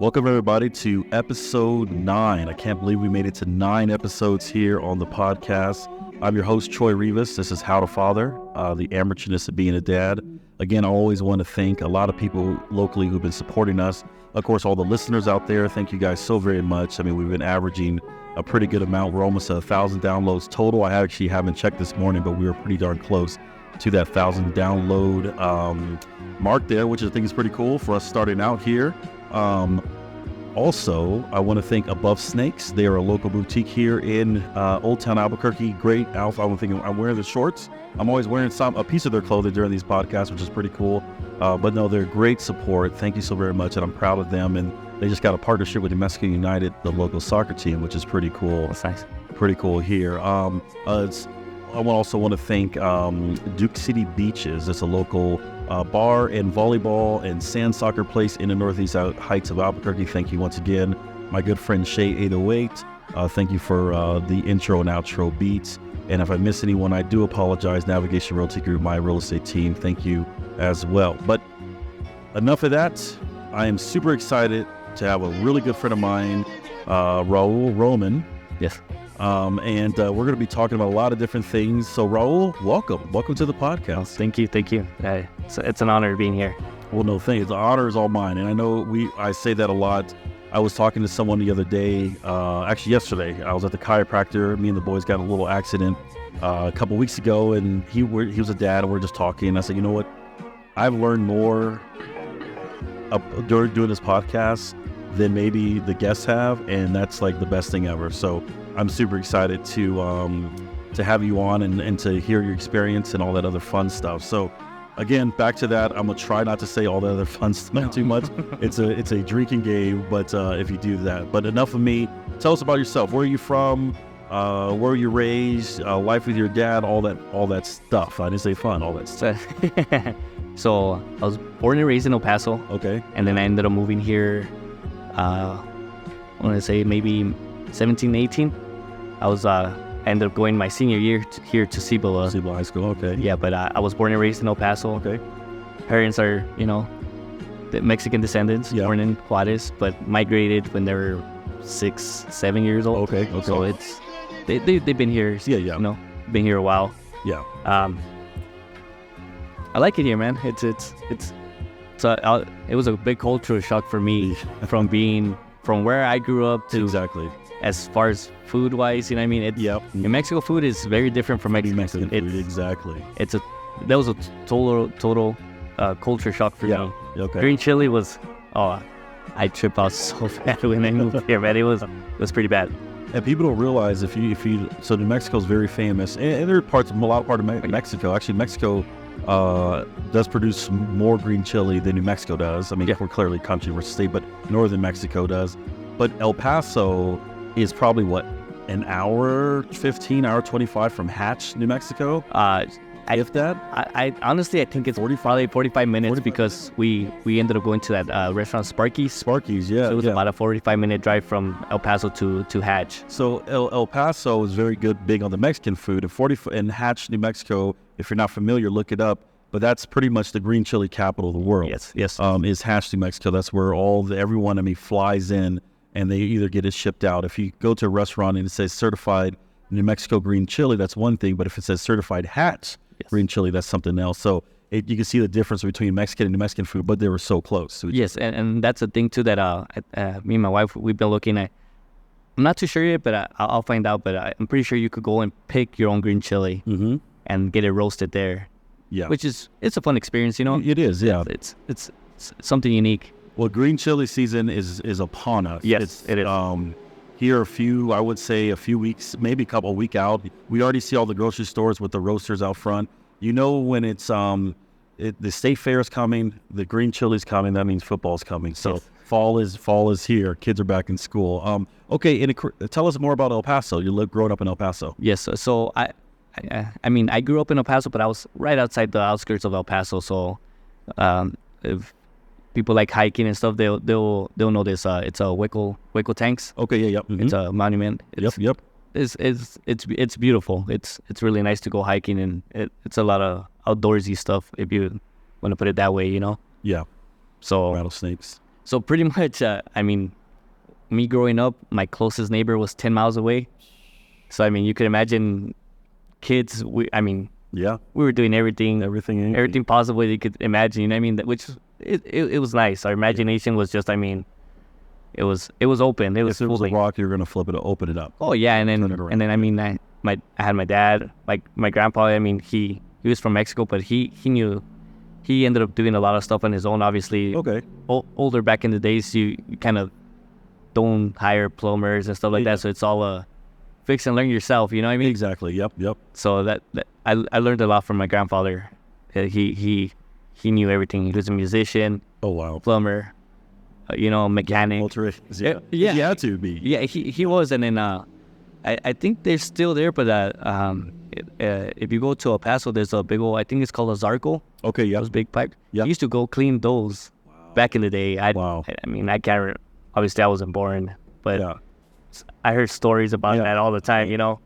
Welcome everybody to episode 9. I can't believe we made it to 9 episodes here on the podcast. I'm your host, Troy Rivas. This is How to Father, the amateurness of being a dad. Again, I always want to thank a lot of people locally who've been supporting us. Of course, all the listeners out there, thank you guys so very much. I mean, we've been averaging a pretty good amount. We're almost at 1,000 downloads total. I actually haven't checked this morning, but we were pretty darn close to that 1,000 download mark there, which I think is pretty cool for us starting out here. Also, I want to thank Above Snakes. They are a local boutique here in Old Town Albuquerque. Great outfit. I'm wearing the shorts. I'm always wearing a piece of their clothing during these podcasts, which is pretty cool. But no, they're great support. Thank you so very much, and I'm proud of them. And they just got a partnership with New Mexico United, the local soccer team, which is pretty cool. That's nice. Pretty cool here. I also want to thank Duke City Beaches. It's a local bar and volleyball and sand soccer place in the northeast heights of Albuquerque. Thank you once again. My good friend Shay 808. Thank you for the intro and outro beats. And if I miss anyone, I do apologize. Navigation Realty Group, my real estate team, thank you as well. But enough of that. I am super excited to have a really good friend of mine, Raul Roman. Yes. And we're going to be talking about a lot of different things. So Raul, welcome to the podcast. Thank you. It's an honor being here. Well, no, thank you. The honor is all mine. And I know I say that a lot. I was talking to someone the other day, actually yesterday. I was at the chiropractor. Me and the boys got in a little accident a couple weeks ago, and he was a dad, and we're just talking. And I said, you know what? I've learned more during doing this podcast than maybe the guests have, and that's like the best thing ever. So I'm super excited to have you on and to hear your experience and all that other fun stuff. So again, back to that, I'm gonna try not to say all the other fun stuff too much. It's a drinking game, but if you do that. But enough of me. Tell us about yourself. Where are you from? Where were you raised? Life with your dad? All that stuff. I didn't say fun. All that stuff. So I was born and raised in El Paso. Okay. And then I ended up moving here. I want to say maybe 17, 18. I ended up going my senior year here to Cibola. Cibola High School, okay. Yeah, but I was born and raised in El Paso. Okay. Parents are, the Mexican descendants, born in Juarez, but migrated when they were 6, 7 years old. Okay. So they've been here. Yeah. Been here a while. Yeah. I like it here, man. It was a big cultural shock for me from where I grew up to exactly. As far as food wise, you know what I mean? New Mexico food is very different from Mexican food. Exactly. That was a total culture shock for me. Okay. Green chili was, I tripped out so bad when I moved here, man. It was pretty bad. And people don't realize so New Mexico is very famous, and there are a lot of parts of Mexico. Actually, Mexico does produce more green chili than New Mexico does. I mean, we're clearly country versus state, but northern Mexico does. But El Paso is probably an hour 15, hour 25 from Hatch, New Mexico. If that, I honestly think it's probably 45 minutes because we ended up going to that restaurant Sparky's. Yeah. So it was about a 45-minute drive from El Paso to Hatch. So El Paso is very big on the Mexican food. And Hatch, New Mexico, if you're not familiar, look it up. But that's pretty much the green chili capital of the world. Yes. Is Hatch, New Mexico. That's where everyone flies in, and they either get it shipped out. If you go to a restaurant and it says certified New Mexico green chili, that's one thing. But if it says certified Hatch green chili, that's something else. So you can see the difference between Mexican and New Mexican food, but they were so close. Yes, and that's a thing too that me and my wife, we've been looking at. I'm not too sure yet, but I'll find out. But I'm pretty sure you could go and pick your own green chili and get it roasted there. Yeah, it's a fun experience, It is, yeah. It's something unique. Well, green chili season is upon us. Yes, it is. Here a few weeks, maybe a week out. We already see all the grocery stores with the roasters out front. When it's the state fair is coming, the green chili's coming. That means football's coming. So yes. Fall is here. Kids are back in school. Okay, tell us more about El Paso. Growing up in El Paso. Yes. So I grew up in El Paso, but I was right outside the outskirts of El Paso. So if people like hiking and stuff, they'll know this. It's a Hueco tanks. Okay, yeah, yep. It's a monument. Yep. It's beautiful. It's really nice to go hiking, and it's a lot of outdoorsy stuff if you want to put it that way, Yeah. So rattlesnakes. So pretty much, I mean, me growing up, my closest neighbor was 10 miles away. So I mean, you could imagine kids. Yeah. We were doing everything Everything. possible you could imagine. You know what I mean? Which it was nice. Our imagination was just, I mean, it was open. It was If it was a fully. rock, you're gonna flip it, open it up. Oh yeah, and Turn it around. then I mean, I had my dad, my grandpa. I mean, he was from Mexico, but he knew. He ended up doing a lot of stuff on his own. Obviously, Okay. Older back in the days, you kind of don't hire plumbers and stuff like Yeah. that. So it's all fix and learn yourself. You know what I mean? Exactly. Yep. So that I learned a lot from my grandfather. He knew everything. He was a musician, Oh wow. plumber, mechanic. Multi-rations. Yeah. He had to be. Yeah, he was, and then I think they're still there, but if you go to El Paso, there's a big old, I think it's called a Zarco. Okay. Yeah. Those big pipes. Yep. I used to go clean those back in the day. Wow. I mean, I can't. Obviously, I wasn't born, but Yeah. I heard stories about Yeah. that all the time. You know.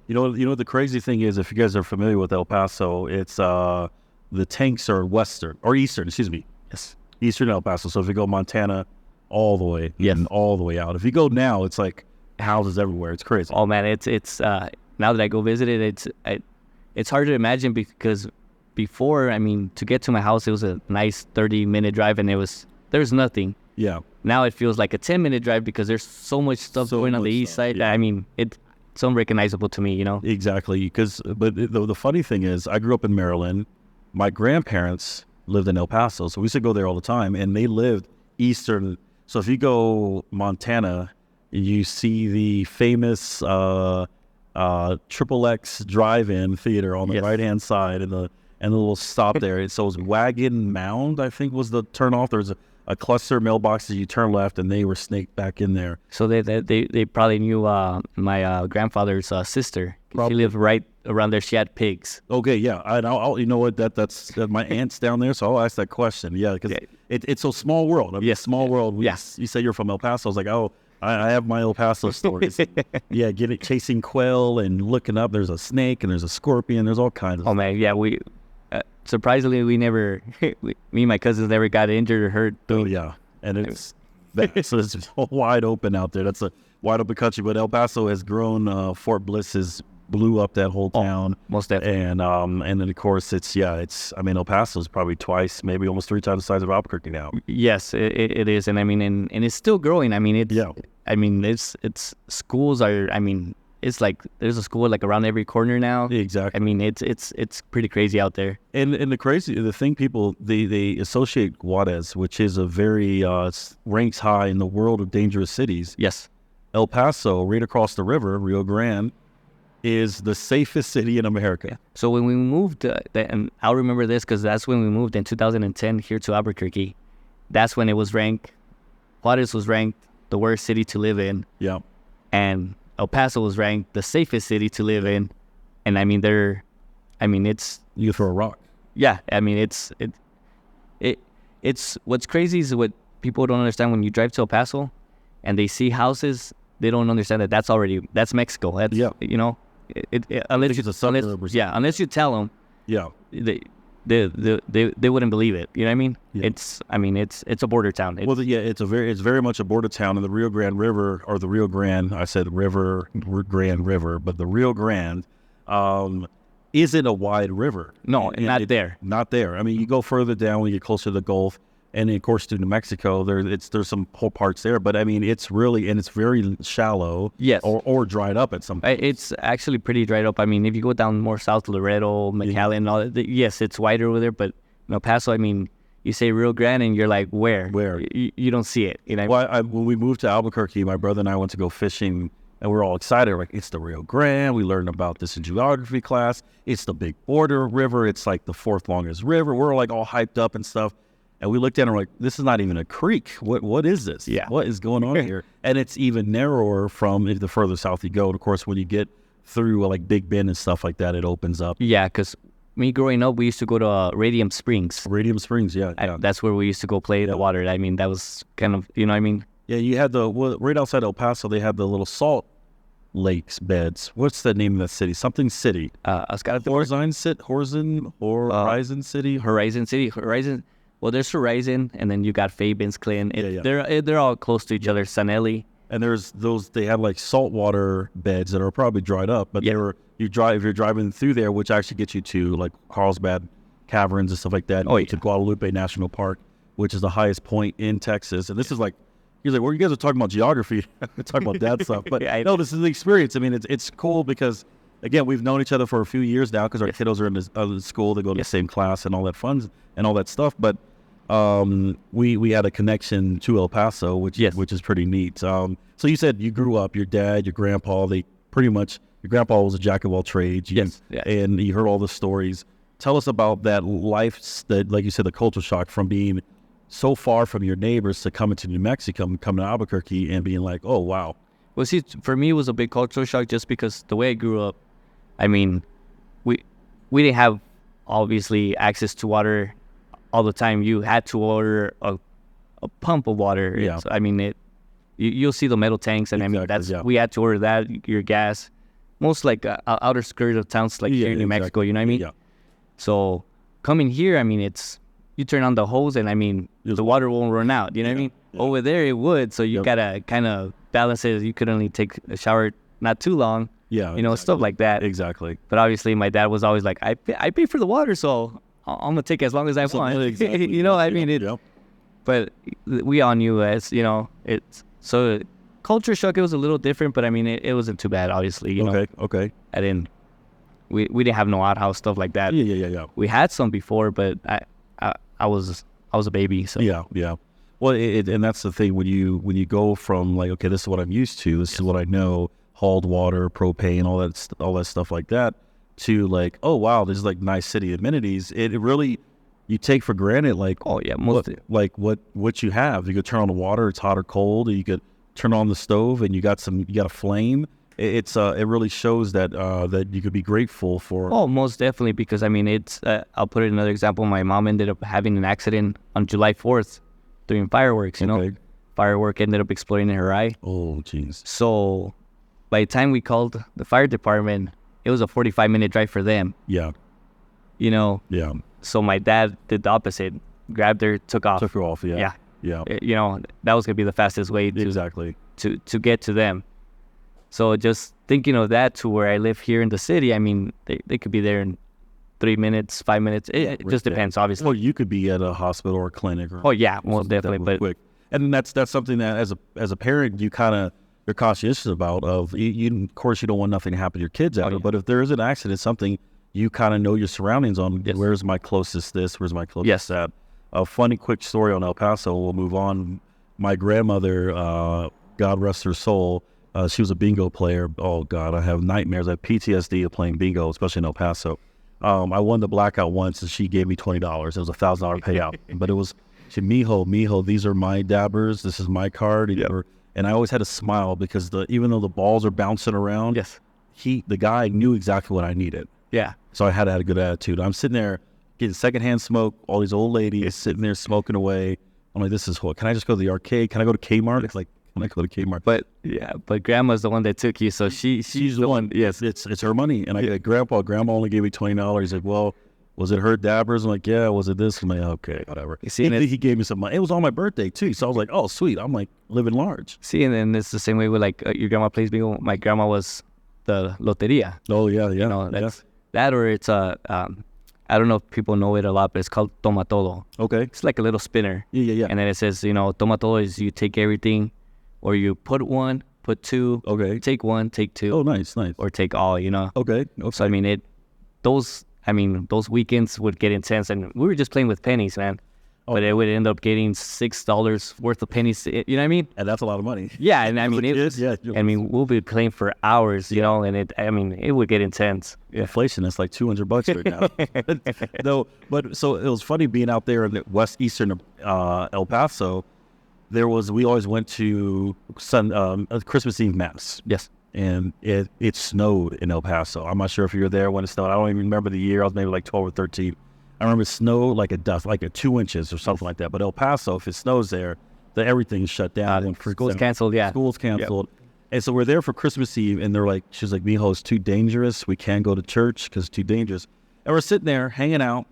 You know what the crazy thing is, if you guys are familiar with El Paso, it's the tanks are western or eastern, excuse me, Yes. eastern El Paso. So if you go Montana all the way, Yes. and all the way out. If you go now, it's like houses everywhere. It's crazy. Oh man, it's now that I go visit it, it's hard to imagine because before, I mean, to get to my house, it was a nice 30-minute drive, and there's nothing. Yeah. Now it feels like a 10-minute drive because there's so much stuff So going on the much east stuff, side. yeah. I mean, it's unrecognizable to me, you know. Exactly. But the funny thing is, I grew up in Maryland. My grandparents lived in El Paso, so we used to go there all the time, and they lived eastern. So if you go Montana, you see the famous Triple X Drive-In Theater on the Yes. right-hand side, and the little stop there. So it's Wagon Mound, I think, was the turnoff. There's a cluster of mailboxes. You turn left, and they were snaked back in there. So they probably knew my grandfather's sister. Probably. She lived right around there. She had pigs. Okay, yeah, I'll you know what, that's my aunt's down there, so I'll ask that question. Yeah, because Yeah. it's a small world. I mean, Yes. small world. Yes. You say you're from El Paso. I was like, oh, I have my El Paso stories. Yeah, chasing quail and looking up. There's a snake and there's a scorpion. There's all kinds of. Oh man, yeah, we surprisingly we never, me and my cousins never got injured or hurt. Oh yeah, and it's so it's wide open out there. That's a wide open country. But El Paso has grown. Fort Bliss has blew up that whole town. Most definitely. And then of course I mean, El Paso is probably twice, maybe almost 3 times the size of Albuquerque now. Yes, it is, and I mean, and it's still growing. I mean, Yeah. I mean, it's schools are. I mean, it's like there's a school like around every corner now. Exactly. I mean, it's pretty crazy out there. And the thing people they associate Juarez, which is a very ranks high in the world of dangerous cities. Yes. El Paso, right across the river, Rio Grande, is the safest city in America. So when we moved, and I'll remember this because that's when we moved in 2010 here to Albuquerque. That's when it was ranked. Juarez was ranked the worst city to live in, Yeah. and El Paso was ranked the safest city to live in. And I mean, it's You throw a rock. yeah. I mean, it's what's crazy is what people don't understand when you drive to El Paso, and they see houses. They don't understand that that's Mexico. That's Yeah. you know, unless you it's a suburb or unless you tell them. Yeah. They wouldn't believe it. You know what I mean? Yeah. It's a border town. It's very much a border town, and the Rio Grande River, or the Rio Grande, I said Grand River, but the Rio Grande isn't a wide river. No, not there. Not there. I mean, you go further down when you get closer to the Gulf, and of course to New Mexico, there's some whole parts there, but I mean, it's very shallow. Yes. Or dried up at some point. It's actually pretty dried up. I mean, if you go down more south, Laredo, McAllen, all that, yes, it's wider over there. But El Paso, I mean, you say Rio Grande, and you're like, where? Where? You don't see it. You know? Well, when we moved to Albuquerque, my brother and I went to go fishing, and we're all excited. We're like, it's the Rio Grande. We learned about this in geography class. It's the big border river. It's like the 4th longest river. We're like all hyped up and stuff. And we looked at it and we're like, this is not even a creek. What is this? Yeah. What is going on here? And it's even narrower from the further south you go. And of course, when you get through like Big Bend and stuff like that, it opens up. Yeah, because me growing up, we used to go to Radium Springs. Radium Springs, yeah. That's where we used to go play the water. I mean, that was kind of, you know what I mean? Yeah, you had right outside El Paso, they had the little salt lakes beds. What's the name of that city? Something City. Horizon Horizon City? City. Well, there's Horizon, and then you got Fabens, Clinton. Yeah. They're all close to each other. Sanelli. And there's those, they have like saltwater beds that are probably dried up, but if you're driving through there, which actually gets you to like Carlsbad Caverns and stuff like that, to Guadalupe National Park, which is the highest point in Texas. And this is like, he's like, well, you guys are talking about geography, talking about that stuff. But no, this is the experience. I mean, it's cool because, again, we've known each other for a few years now because our kiddos are in this other school. They go to the same class and all that fun and all that stuff. But we had a connection to El Paso, which is pretty neat. So you said you grew up, your dad, your grandpa, they pretty much, your grandpa was a jack of all trades. And you heard all the stories. Tell us about that life, that, like you said, the culture shock from being so far from your neighbors to coming to New Mexico, coming to Albuquerque and being like, oh, wow. Well, see, for me, it was a big cultural shock just because the way I grew up, I mean, we didn't have, obviously, access to water all the time. You had to order a pump of water. Yeah. I mean, you'll see the metal tanks, and exactly, we had to order that, your gas. Most like outer skirt of towns like here in New Mexico, you know what I mean? Yeah. So coming here, I mean, you turn on the hose and I mean, the water won't run out, you know what I mean? Yeah. Over there it would, so you gotta kind of balance it. You could only take a shower not too long, stuff like that. Exactly. But obviously my dad was always like, I pay for the water, so I'm gonna take as long as I want. Exactly. You know, I mean, but we all knew it's so culture shock. It was a little different, but I mean, it wasn't too bad, obviously. You know? Okay. We didn't have no outhouse stuff like that. Yeah. We had some before, but I was a baby. So yeah. Well, and that's the thing when you go from like, okay, this is what I'm used to, this is what I know, hauled water, propane, all that stuff like that, to like, oh wow, this is like nice city amenities. It really, you take for granted like, what you have. You could turn on the water, it's hot or cold. You could turn on the stove and you got a flame. It really shows that you could be grateful for. Oh, most definitely, because I mean, I'll put it another example. My mom ended up having an accident on July 4th during fireworks. You know, firework ended up exploding in her eye. Oh, jeez. So by the time we called the fire department, it was a 45-minute drive for them. Yeah. You know. Yeah. So my dad did the opposite. Grabbed her, took off. Took her off. Yeah. Yeah. You know, that was gonna be the fastest way to get to them. So just thinking of that to where I live here in the city, I mean, they could be there in 3 minutes, 5 minutes. It just depends, obviously. Well, you could be at a hospital or a clinic. Most definitely. But quick. And that's something that as a parent, you're conscientious about. Of of course, you don't want nothing to happen to your kids out. But if there is an accident, something, you kind of know your surroundings on. Yes. Where's my closest this? Where's my closest that? A funny quick story on El Paso. We'll move on. My grandmother, God rest her soul. She was a bingo player. Oh, God, I have nightmares. I have PTSD of playing bingo, especially in El Paso. I won the blackout once, and she gave me $20. It was a $1,000 payout. But it was, mijo, these are my dabbers. This is my card. And I always had to smile because even though the balls are bouncing around, the guy knew exactly what I needed. Yeah. So I had to have a good attitude. I'm sitting there getting secondhand smoke, all these old ladies sitting there smoking away. I'm like, this is what? Can I just go to the arcade? Can I go to Kmart? It's like, I go to Kmart. But grandma's the one that took you, so she's the one. Yes, it's her money. And grandma only gave me $20. He's like, well, was it her dabbers? I'm like, yeah. Was it this? I'm like, okay, whatever. You see, he gave me some money. It was on my birthday too, so I was like, oh, sweet. I'm like living large. See, and then it's the same way with like your grandma plays bingo. My grandma was the loteria. Oh yeah. You know, that's that, or it's I don't know if people know it a lot, but it's called Toma Todo. Okay. It's like a little spinner. Yeah. And then it says, Toma Todo is you take everything. Or you put one, put two. Okay. Take one, take two. Oh, nice. Or take all. Okay. So I mean, those weekends would get intense, and we were just playing with pennies, man. Oh. But it would end up getting $6 worth of pennies. You know what I mean? And that's a lot of money. Yeah, and I mean, we'll be playing for hours, and it would get intense. Yeah. Inflation, that's like $200 right now. No, but so it was funny being out there in the eastern El Paso. We always went to Christmas Eve Mass. Yes. And it snowed in El Paso. I'm not sure if you were there when it snowed. I don't even remember the year. I was maybe like 12 or 13. I remember it snowed like a 2 inches or something like that. But El Paso, if it snows there, then everything's shut down. School's canceled, yeah. School's canceled. Yep. And so we're there for Christmas Eve, and she's like, mijo, it's too dangerous. We can't go to church because it's too dangerous. And we're sitting there hanging out.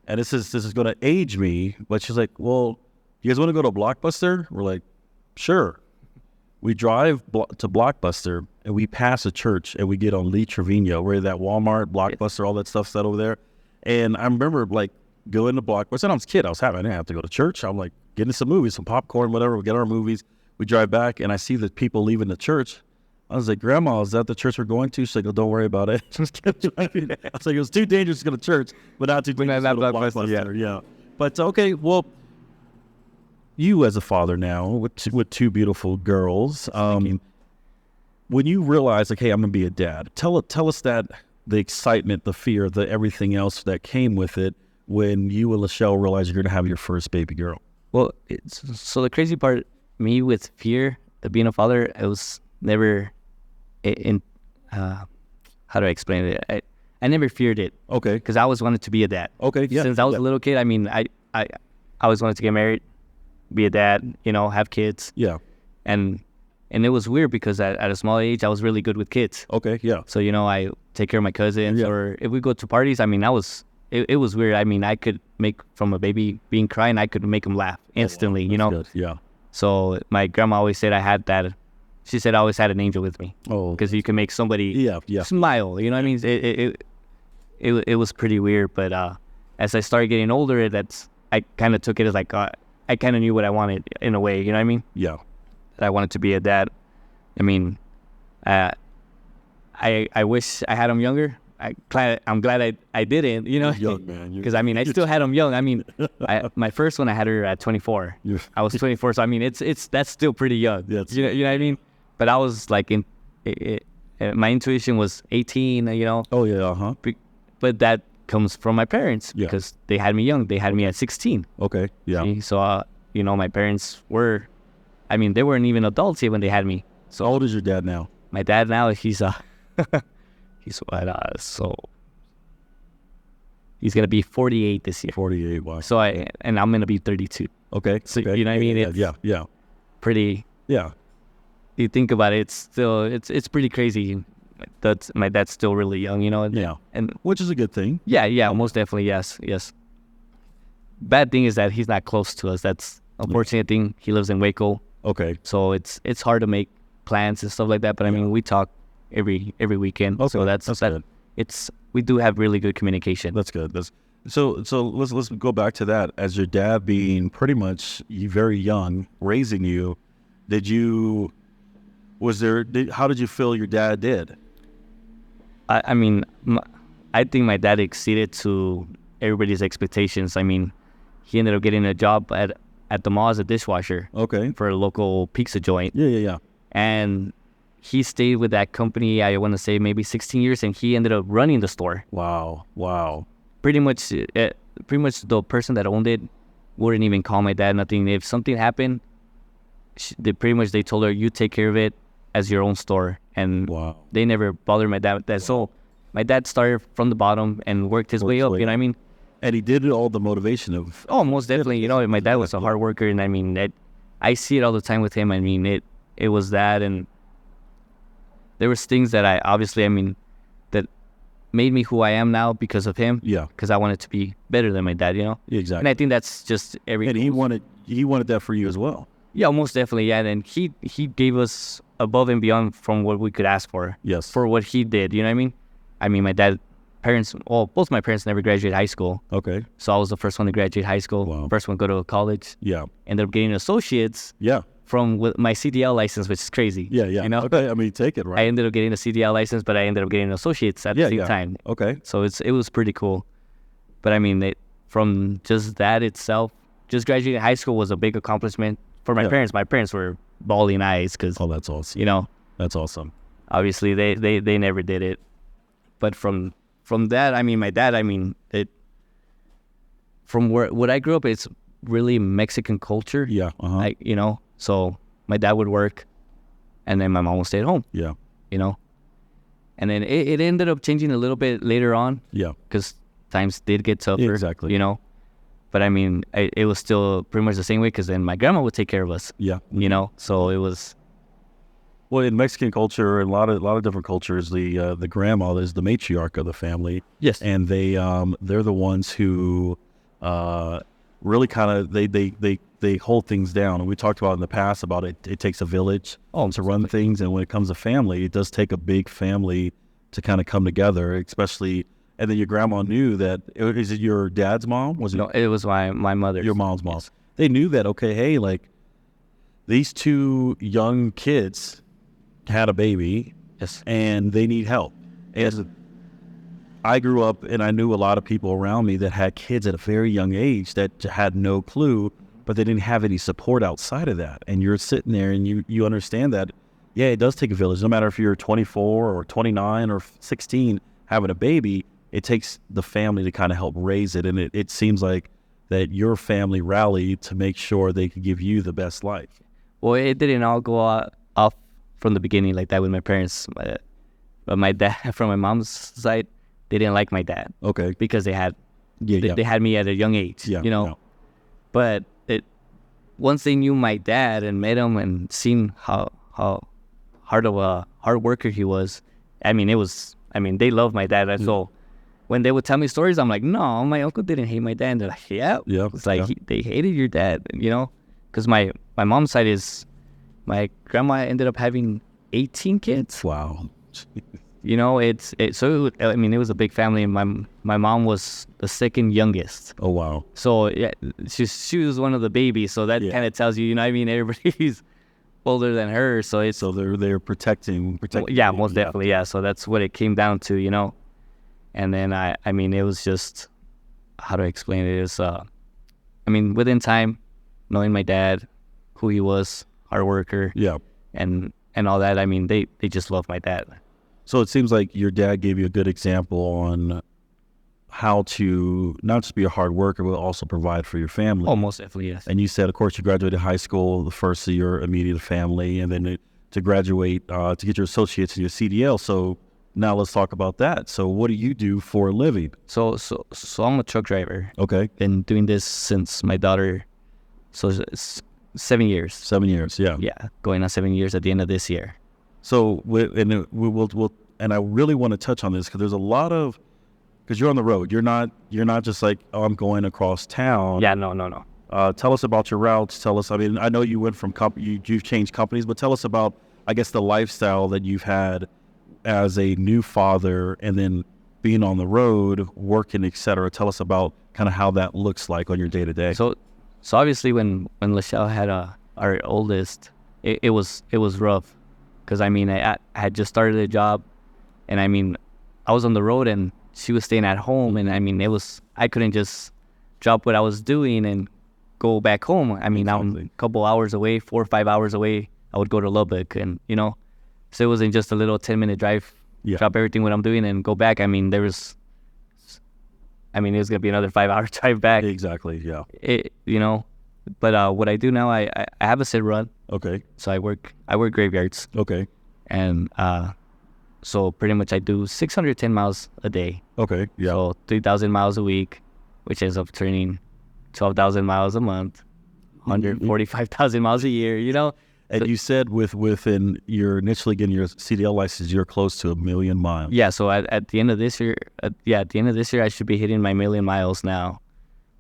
and this is going to age me, but she's like, well, you guys want to go to Blockbuster? We're like, sure. We drive to Blockbuster, and we pass a church, and we get on Lee Trevino, where that Walmart, Blockbuster, all that stuff's set over there. And I remember, like, going to Blockbuster. And I was a kid. I was happy. I didn't have to go to church. I'm like, getting some movies, some popcorn, whatever. We get our movies. We drive back, and I see the people leaving the church. I was like, Grandma, is that the church we're going to? She's like, oh, don't worry about it. I was like, it was too dangerous to go to church, but not too dangerous to go to Blockbuster. Yeah. But, okay, well, you as a father now with two beautiful girls, when you realize, like, hey, I'm going to be a dad, tell us that the excitement, the fear, the everything else that came with it when you and Lachelle realized you're going to have your first baby girl. Well, so the crazy part, me with fear of being a father, it was never how do I explain it? I never feared it. Okay. Because I always wanted to be a dad. Okay, yeah. Since I was a little kid, I mean, I always wanted to get married, be a dad, have kids. Yeah. And it was weird because at a small age, I was really good with kids. Okay, yeah. So, I take care of my cousins, or if we go to parties, I mean, it was weird. I mean, I could make, from a baby being crying, I could make him laugh instantly, That's good. Yeah. So my grandma always said I had that. She said I always had an angel with me. Oh. Because you can make somebody smile. You know what I mean? It was pretty weird. But as I started getting older, I kind of took it as like, I kind of knew what I wanted in a way. You know what I mean? Yeah. That I wanted to be a dad. I mean, I wish I had him younger. I'm glad I didn't, You're young, man. Because I mean, I still had him young. I mean, my first one, I had her at 24. I was 24, so I mean, that's still pretty young. You know what I mean? But I was like, my intuition was 18. Oh yeah, But that comes from my parents because they had me young. They had me at 16. Okay, yeah. See? So my parents were, I mean, they weren't even adults yet when they had me. So how old is your dad now? My dad now, he's what? So he's gonna be 48 this year. 48. Wow. So I'm gonna be 32. Okay. So okay. you know what I mean? Yeah. Pretty. Yeah. You think about it, it's pretty crazy. My dad's still really young, and which is a good thing. Yeah, most definitely, yes. Bad thing is that he's not close to us. That's unfortunate thing. He lives in Waco. Okay. So it's hard to make plans and stuff like that. But I mean, we talk every weekend. Okay. So that's good. We do have really good communication. That's good. So let's go back to that. As your dad being pretty much very young, raising you, how did you feel your dad did? I mean, I think my dad exceeded to everybody's expectations. I mean, he ended up getting a job at the mall as a dishwasher. Okay. For a local pizza joint. Yeah. And he stayed with that company, I want to say maybe 16 years, and he ended up running the store. Wow. Pretty much the person that owned it wouldn't even call my dad, nothing. If something happened, they told her, you take care of it as your own store. And they never bothered my dad with that. Wow. So my dad started from the bottom and worked his way up, you know what I mean? And he did it all the motivation of... Oh, most definitely. My dad was a hard worker, and I mean, I see it all the time with him. I mean, it was that, and there was things that that made me who I am now because of him. Yeah. Because I wanted to be better than my dad, Exactly. And I think that's just And he wanted that for you as well. Yeah, most definitely. Yeah, and he gave us above and beyond from what we could ask for. Yes. For what he did, you know what I mean? I mean, both my parents never graduated high school. Okay. So I was the first one to graduate high school. Wow. First one to go to college. Yeah. Ended up getting associates. Yeah. From my CDL license, which is crazy. Yeah. Okay, I mean, take it, right? I ended up getting a CDL license, but I ended up getting associates at the same time. Okay. So it was pretty cool. But I mean, from just that itself, just graduating high school was a big accomplishment for my parents. My parents were bawling eyes because... Oh, that's awesome. That's awesome. Obviously, they never did it. But from that, I mean, my dad, from what I grew up, it's really Mexican culture. Yeah. So my dad would work, and then my mom would stay at home. Yeah. And then it ended up changing a little bit later on. Yeah. Because times did get tougher. Exactly. But I mean, it was still pretty much the same way because then my grandma would take care of us. Yeah. So it was... Well, in Mexican culture and a lot of different cultures, the grandma is the matriarch of the family. Yes. And they're the ones who really kind of they hold things down. And we talked about in the past about it takes a village to run things, and when it comes to family, it does take a big family to kind of come together, especially. And then your grandma knew that. Is it your dad's mom? Was it? No, it was my mother. Your mom's mom. Yes. They knew that, okay, hey, like these two young kids had a baby, Yes. and they need help. And I grew up and I knew a lot of people around me that had kids at a very young age that had no clue, but they didn't have any support outside of that. And you're sitting there and you understand that, yeah, it does take a village. No matter if you're 24 or 29 or 16 having a baby, it takes the family to kind of help raise it. And it seems like that your family rallied to make sure they could give you the best life. Well, it didn't all go off from the beginning like that with my parents. But my dad, from my mom's side, they didn't like my dad. Okay. Because they had me at a young age. Yeah. You know. Yeah. But once they knew my dad and met him and seen how hard worker he was, I mean, they loved my dad. And so when they would tell me stories, I'm like, no, my uncle didn't hate my dad. And they're like, yeah. It's like they hated your dad, you know? Because my mom's side is, my grandma ended up having 18 kids. Wow. You know, it was a big family, and my mom was the second youngest. Oh, wow. So yeah, she was one of the babies. So that kind of tells you, you know what I mean? Everybody's older than her, so they're protecting. Yeah, most definitely. Yeah, so that's what it came down to, you know. And then I mean, it was just, how to explain it is, within time, knowing my dad, who he was, hard worker, and all that. I mean, they just love my dad. So it seems like your dad gave you a good example on how to not just be a hard worker, but also provide for your family. Oh, most definitely, yes. And you said, of course, you graduated high school, the first of your immediate family, and then to graduate, to get your associates and your CDL. So now let's talk about that. So what do you do for a living? So I'm a truck driver. Okay. Been doing this since my daughter, so it's 7 years. 7 years, yeah. Yeah, going on 7 years at the end of this year. So and I really want to touch on this because there's a lot of, because you're on the road. You're not just like, oh, I'm going across town. Yeah, no. Tell us about your routes. Tell us, I mean, I know you went from you've changed companies, but tell us about, I guess, the lifestyle that you've had as a new father and then being on the road, working, et cetera. Tell us about kind of how that looks like on your day to day. So obviously when Lachelle had our oldest, it was rough. Because, I mean, I had just started a job, and, I mean, I was on the road, and she was staying at home, and, I mean, I couldn't just drop what I was doing and go back home. I mean, I'm a couple hours away, 4 or 5 hours away, I would go to Lubbock, and, you know, so it wasn't just a little 10-minute drive, drop everything what I'm doing and go back. I mean, it was going to be another 5-hour drive back. Exactly, yeah. You know, but what I do now, I have a sit run. Okay. So I work graveyards. Okay. And so pretty much I do 610 miles a day. Okay. Yeah. So 3,000 miles a week, which ends up turning 12,000 miles a month, 145,000 miles a year, you know? And you said within your initially getting your CDL license, you're close to 1 million miles. Yeah. So at the end of this year, I should be hitting my 1 million miles now,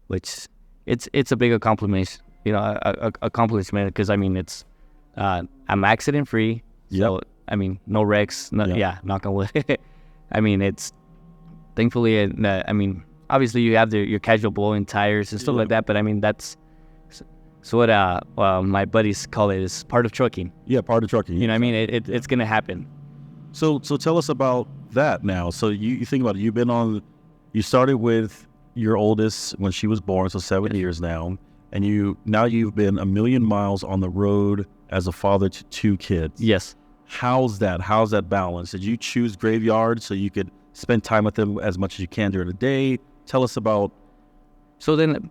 which it's a big accomplishment, you know, accomplishment, because, I mean, it's, I'm accident free. So, I mean, no wrecks, knock on wood. I mean, it's, thankfully, I mean, obviously you have your casual blowing tires and stuff like that, but, I mean, that's, so what my buddies call it is part of trucking. Yeah, part of trucking. You know what I mean? It's going to happen. So tell us about that now. So you think about it, you started with your oldest when she was born, so 7 years now, and you've been 1 million miles on the road as a father to 2 kids. Yes. How's that balance? Did you choose graveyard so you could spend time with them as much as you can during the day? Tell us about. So then,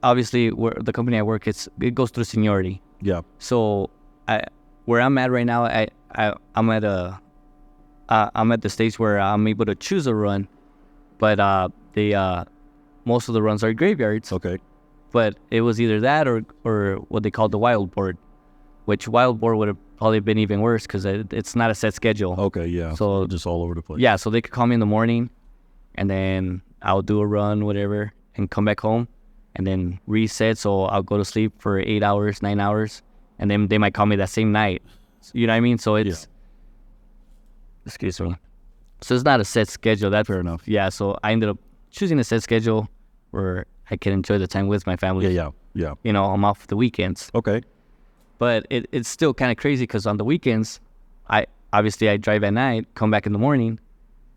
obviously, the company I work, it goes through seniority. Yeah. So where I'm at right now, I'm at the stage where I'm able to choose a run, but most of the runs are graveyards. Okay. But it was either that or what they call the wild board, which wild board would have probably been even worse because it's not a set schedule. Okay, yeah. So just all over the place. Yeah, so they could call me in the morning, and then I'll do a run, whatever, and come back home and then reset. So I'll go to sleep for 8 hours, 9 hours, and then they might call me that same night. You know what I mean? So it's, excuse me. So it's not a set schedule. That's fair enough. Yeah. So I ended up choosing a set schedule where I can enjoy the time with my family. Yeah. You know, I'm off the weekends. Okay. But it's still kind of crazy because on the weekends, I drive at night, come back in the morning,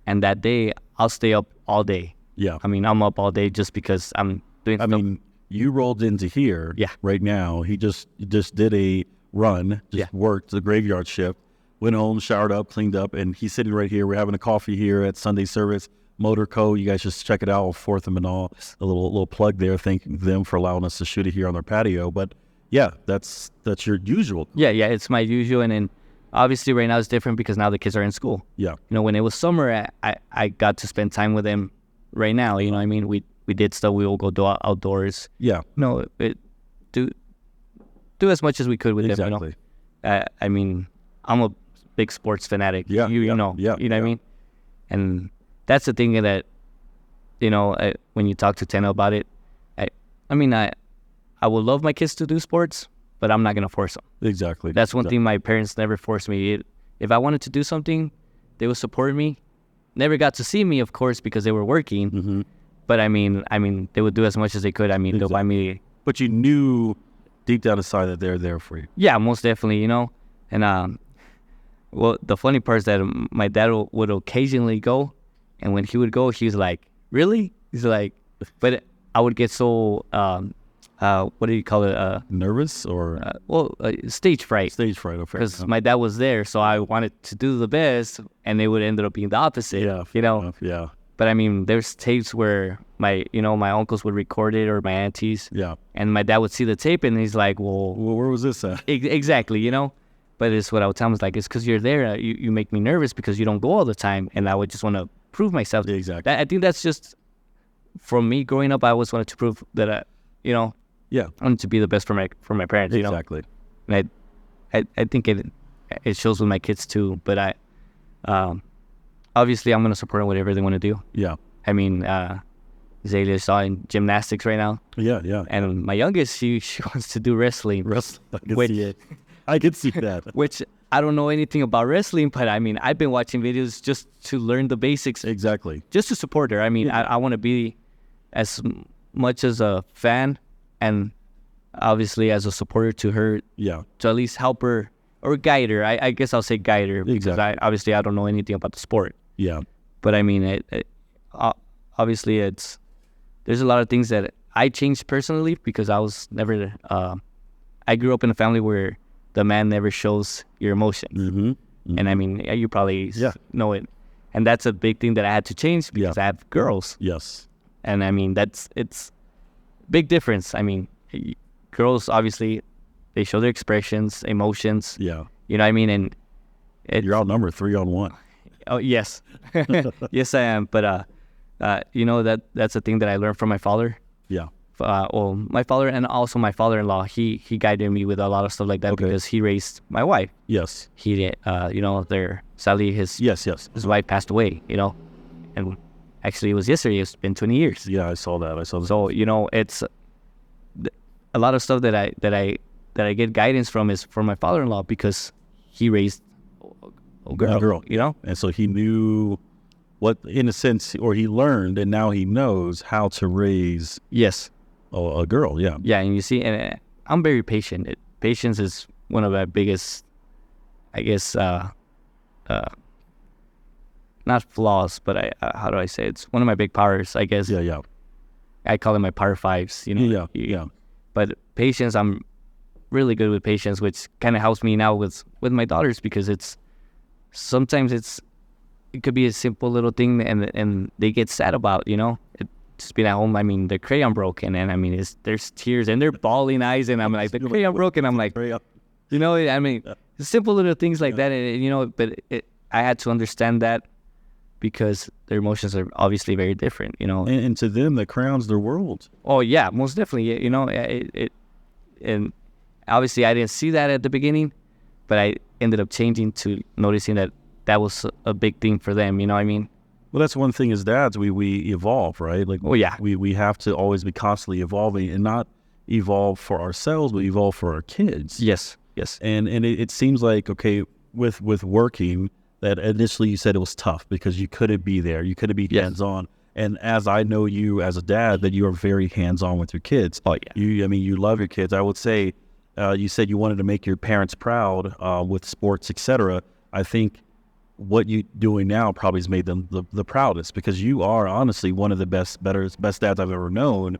and that day I'll stay up all day. Yeah. I mean, I'm up all day just because I'm doing stuff. I mean, you rolled into here right now. He just did a run, worked the graveyard shift, went home, showered up, cleaned up, and he's sitting right here. We're having a coffee here at Sunday Service Motor Co. You guys just check it out, Fourth and Manal. A little plug there. Thank them for allowing us to shoot it here on their patio. But yeah, that's your usual. Yeah, it's my usual. And then obviously right now it's different because now the kids are in school. Yeah. You know, when it was summer, I got to spend time with them. Right now, you know what I mean? We did stuff. We will go outdoors. Yeah. No, do as much as we could with them, you know? I mean, I'm a big sports fanatic. Yeah. You know. Yeah. You know what I mean? And that's the thing that, you know, when you talk to Tena about it, I mean, I would love my kids to do sports, but I'm not going to force them. Exactly. That's one thing my parents never forced me. If I wanted to do something, they would support me. Never got to see me, of course, because they were working. Mm-hmm. But I mean, they would do as much as they could. I mean, they'll buy me. But you knew deep down inside that they're there for you. Yeah, most definitely, you know. And well, the funny part is that my dad would occasionally go, and when he would go, he was like, "Really?" He's like, but I would get so what do you call it? Nervous or stage fright. Stage fright, okay. Because my dad was there, so I wanted to do the best, and it would end up being the opposite. Yeah, you know. enough, yeah. But I mean, there's tapes where my uncles would record it or my aunties. Yeah. And my dad would see the tape, and he's like, "Well, where was this at?" Exactly, you know. But it's what I would tell him is like, it's because you're there. You make me nervous because you don't go all the time, and I would just want to prove myself. Exactly. I think that's just from me growing up. I always wanted to prove that I wanted to be the best for my parents. Exactly. You know? And I think it shows with my kids too. But obviously I'm gonna support them whatever they want to do. Yeah. I mean, Zalia's in gymnastics right now. Yeah. And my youngest, she wants to do wrestling. I can see that. Which I don't know anything about wrestling, but I mean, I've been watching videos just to learn the basics. Exactly. Just to support her. I mean, I want to be as much as a fan and obviously as a supporter to her. Yeah. To at least help her or guide her. I guess I'll say guide her. Because obviously I don't know anything about the sport. Yeah. But I mean, obviously there's a lot of things that I changed personally because I was never, I grew up in a family where the man never shows your emotions. Mm-hmm. Mm-hmm. And I mean, you probably know it. And that's a big thing that I had to change because I have girls. Yes. And I mean, it's big difference. I mean, girls, obviously, they show their expressions, emotions. Yeah. You know what I mean? And you're outnumbered 3-on-1. Oh, yes. Yes, I am. But, that's a thing that I learned from my father. Yeah. My father and also my father-in-law, he guided me with a lot of stuff like that because he raised my wife. Yes. He, sadly his wife passed away, and actually it was yesterday. It's been 20 years. Yeah, I saw that. So, it's a lot of stuff that I get guidance from is from my father-in-law because he raised a girl, And so he knew what, in a sense, or he learned, and now he knows how to raise. Yes. A girl, yeah. Yeah, and you see, and I'm very patient. Patience is one of my biggest, I guess, not flaws, but how do I say it? It's one of my big powers, I guess. Yeah. I call it my power fives, Yeah. But patience, I'm really good with patience, which kind of helps me now with my daughters because sometimes it could be a simple little thing and they get sad about, just being at home. I mean, the crayon broke, and I mean, there's tears, and they're bawling eyes, and I'm like, the crayon broke, and I'm like, I mean, simple little things like that, and, but I had to understand that because their emotions are obviously very different, And to them, the crayon's their world. Oh, yeah, most definitely, and obviously I didn't see that at the beginning, but I ended up changing to noticing that was a big thing for them, you know what I mean? Well, that's one thing as dads, we evolve, right? Like, Oh yeah. we have to always be constantly evolving, and not evolve for ourselves, but evolve for our kids. Yes. Yes. And it seems like, okay, with working, that initially you said it was tough because you couldn't be there, you couldn't be Yes. hands-on. And as I know you as a dad, that you are very hands-on with your kids. Oh yeah. You love your kids. I would say, you said you wanted to make your parents proud with sports, etc. I think what you doing now probably has made them the proudest, because you are honestly one of the best dads I've ever known.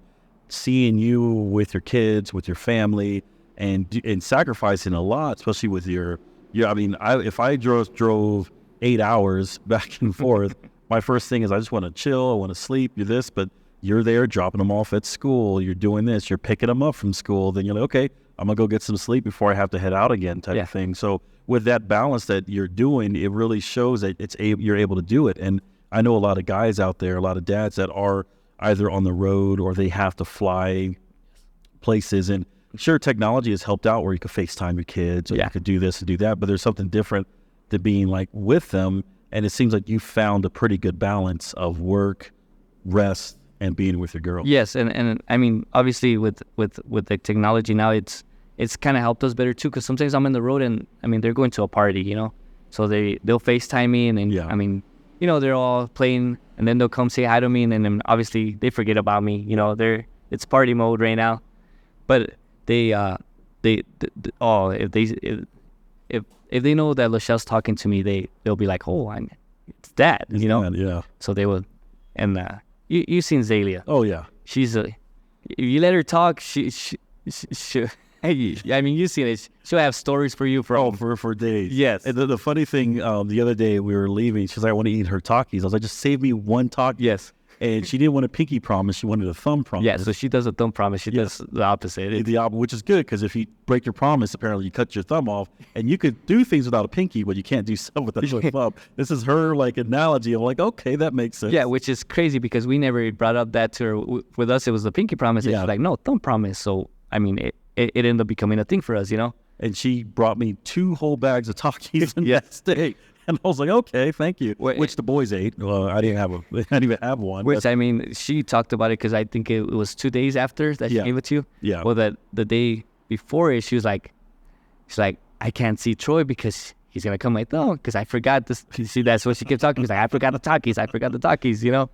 Seeing you with your kids, with your family, and sacrificing a lot, especially with your I mean, if I drove 8 hours back and forth, my first thing is I just want to chill, I want to sleep, do this, but you're there dropping them off at school, you're doing this, you're picking them up from school, then you're like, okay, I'm gonna go get some sleep before I have to head out again, type of thing. So with that balance that you're doing, it really shows that you're able to do it. And I know a lot of guys out there, a lot of dads that are either on the road or they have to fly places. And sure, technology has helped out where you could FaceTime your kids, or you could do this and do that, but there's something different to being like with them. And it seems like you found a pretty good balance of work, rest, and being with your girl. Yes, and I mean, obviously with the technology now, it's kind of helped us better too, because sometimes I'm in the road and I mean they're going to a party, you know, so they'll FaceTime me, and then I mean, you know, they're all playing, and then they'll come say hi to me, and then obviously they forget about me, you know, it's party mode right now, but if they know that Lachelle's talking to me, they'll be like, oh, it's Dad, you know. Yeah. So they will, and you've seen Zalia. Oh yeah. She's if you let her talk, she I mean, you've seen it. She'll have stories for you for days. Yes. And the funny thing, the other day we were leaving, she's like, I want to eat her Takis. I was like, just save me one Taki. Yes. And she didn't want a pinky promise, she wanted a thumb promise. Yeah, so she does a thumb promise. She does the opposite. Which is good, because if you break your promise, apparently you cut your thumb off, and you could do things without a pinky, but you can't do stuff without a thumb. This is her like analogy. I'm like, okay, that makes sense. Yeah, which is crazy because we never brought up that to her. With us, it was the pinky promise. And she's like, no, thumb promise. So, I mean, it ended up becoming a thing for us, you know? And she brought me 2 whole bags of Takis the next day. And I was like, okay, thank you. Which the boys ate. Well, I didn't even have one. Which, I mean, she talked about it because I think it was 2 days after that she gave it to you. Yeah. Well, that the day before it, she's like, I can't see Troy because he's going to come like, no, because I forgot this. See, that's what she kept talking. She's like, I forgot the Takis, you know?